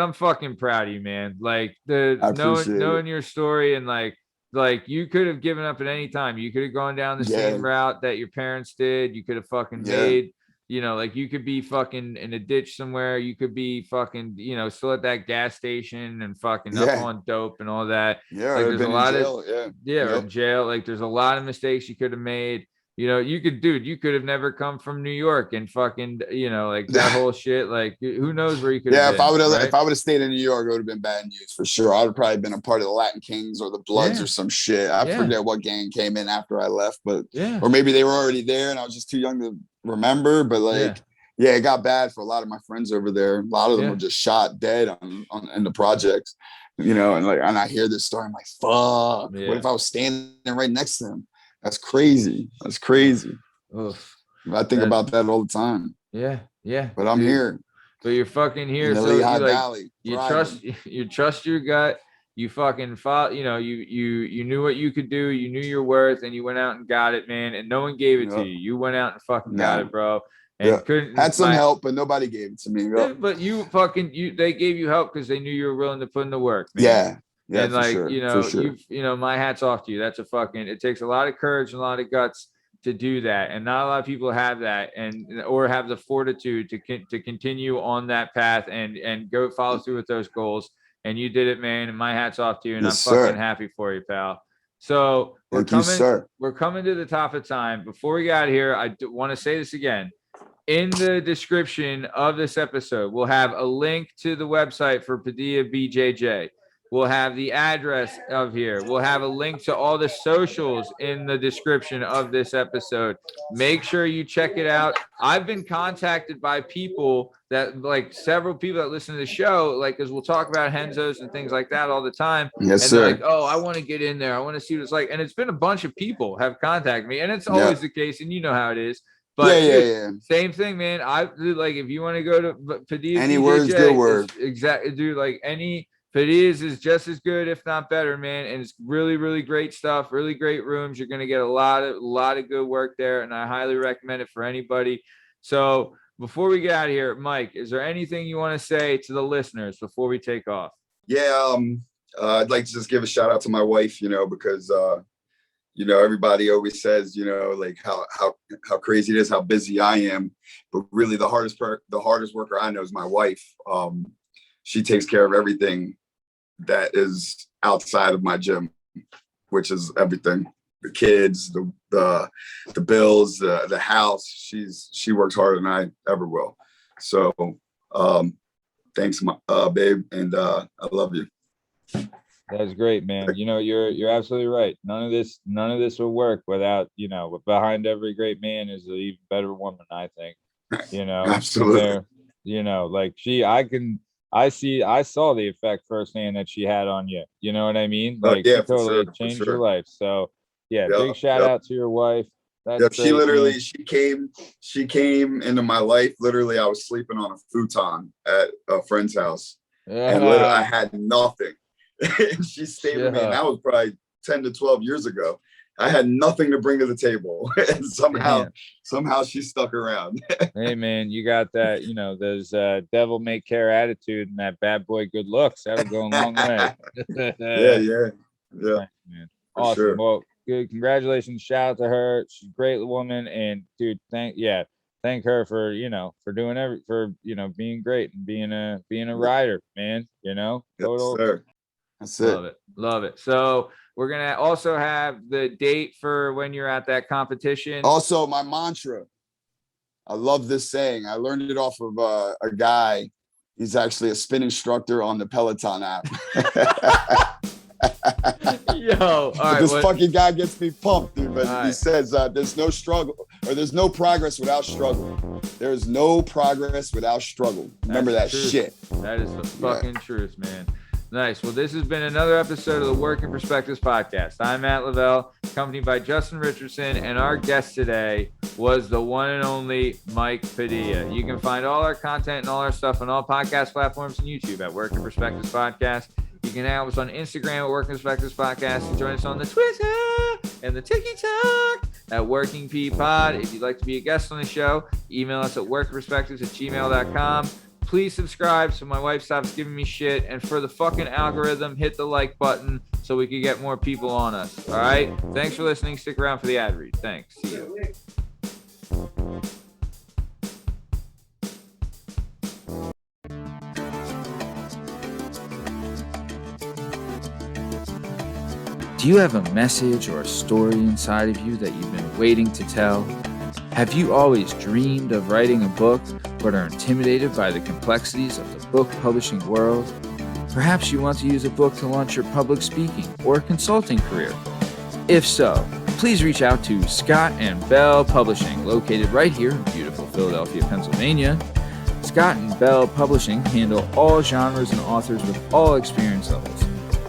I'm fucking proud of you, man. Like knowing your story and like like you could have given up at any time. You could have gone down the same route that your parents did. You could have fucking made, you know, like you could be fucking in a ditch somewhere. You could be fucking, you know, still at that gas station and fucking up on dope and all that. Yeah, like there's a lot of or in jail. Like there's a lot of mistakes you could have made. You know, you could have never come from New York and fucking, you know, like that whole shit. Like, who knows where you could have been. If I would have stayed in New York, it would have been bad news for sure. I would have probably been a part of the Latin Kings or the Bloods or some shit. I forget what gang came in after I left, but or maybe they were already there and I was just too young to remember. But like, it got bad for a lot of my friends over there. A lot of them were just shot dead on in the projects, you know. And I hear this story, I'm like, fuck. What if I was standing right next to them? That's crazy. Oof. I think about that all the time. Yeah. But I'm here. But you're fucking here. In the so Lehigh Valley, you trust your gut. You fucking fought, you know, you knew what you could do. You knew your worth and you went out and got it, man. And no one gave it to you. You went out and fucking got it, bro. And couldn't had some help, but nobody gave it to me. But they gave you help because they knew you were willing to put in the work, man. Yeah, and like, you know, you know, my hat's off to you. That's it takes a lot of courage and a lot of guts to do that. And not a lot of people have that or have the fortitude to continue on that path and go follow through with those goals. And you did it, man. And my hat's off to you. And I'm fucking happy for you, pal. So we're coming to the top of time. Before we got here, I want to say this again. In the description of this episode, we'll have a link to the website for PadillaBJJ. We'll have the address of here. We'll have a link to all the socials in the description of this episode. Make sure you check it out. I've been contacted by people that, like, several people that listen to the show, like, because we'll talk about Henzos and things like that all the time. Yes, and sir. Like, oh, I want to get in there. I want to see what it's like. And it's been a bunch of people have contacted me, and it's always the case, and you know how it is. But same thing, man. I like, if you want to go to Padilla, any word's good word. Exactly, dude. Like any. Padilla's is just as good, if not better, man. And it's really, really great stuff. Really great rooms. You're going to get a lot of good work there. And I highly recommend it for anybody. So before we get out of here, Mike, is there anything you want to say to the listeners before we take off? Yeah. I'd like to just give a shout out to my wife, you know, because, you know, everybody always says, you know, like how crazy it is, how busy I am. But really the hardest worker I know is my wife. She takes care of everything that is outside of my gym, which is everything: the kids, the bills, the house. She works harder than I ever will. So thanks, babe, and I love you. That's great, man. You know, you're absolutely right. None of this will work without, you know, behind every great man is an even better woman, I think. You know, absolutely. You know, like I saw the effect firsthand that she had on you. You know what I mean? Like, she totally changed your life. So big shout out to your wife. That's great, she literally, man. she came into my life. Literally, I was sleeping on a futon at a friend's house. And literally I had nothing. She stayed with me, and that was probably 10 to 12 years ago. I had nothing to bring to the table, and somehow she stuck around. Hey, man, you got that, you know, those devil may care attitude and that bad boy good looks. That'll go a long way. Yeah. Thanks, man. Awesome. Sure. Well, good. Congratulations. Shout out to her. She's a great woman, and dude, thank her for, you know, for doing being great and being a rider, man. You know, yes, sir. That's it. Love it. So we're going to also have the date for when you're at that competition. Also, my mantra. I love this saying. I learned it off of a guy. He's actually a spin instructor on the Peloton app. Yo, all right. This fucking guy gets me pumped, dude. But he says there's no struggle, or there's no progress without struggle. There's no progress without struggle. Remember that shit. That is the fucking truth, man. Nice. Well, this has been another episode of the Working Perspectives podcast. I'm Matt Lavelle, accompanied by Justin Richardson, and our guest today was the one and only Mike Padilla. You can find all our content and all our stuff on all podcast platforms and YouTube at Working Perspectives Podcast. You can hang out with us on Instagram at Working Perspectives Podcast, and join us on the Twitter and the TikTok at Working P Pod. If you'd like to be a guest on the show, email us at workperspectives@gmail.com. please subscribe so my wife stops giving me shit. And for the fucking algorithm, hit the like button so we can get more people on us. All right? Thanks for listening. Stick around for the ad read. Thanks. See you. Do you have a message or a story inside of you that you've been waiting to tell? Have you always dreamed of writing a book but are intimidated by the complexities of the book publishing world? Perhaps you want to use a book to launch your public speaking or consulting career. If so, please reach out to Scott and Bell Publishing, located right here in beautiful Philadelphia, Pennsylvania. Scott and Bell Publishing handle all genres and authors with all experience levels.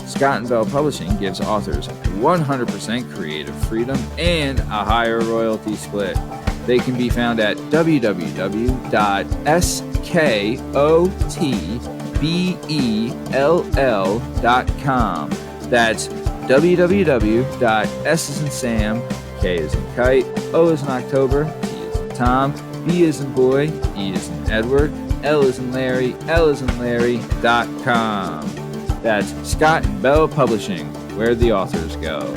Scott and Bell Publishing gives authors 100% creative freedom and a higher royalty split. They can be found at www.skotbell.com. That's www.s as in Sam, K as in Kite, O as in October, T as in Tom, B as in Boy, E as in Edward, L as in Larry, L as in Larry.com. That's Scott and Bell Publishing, where the authors go.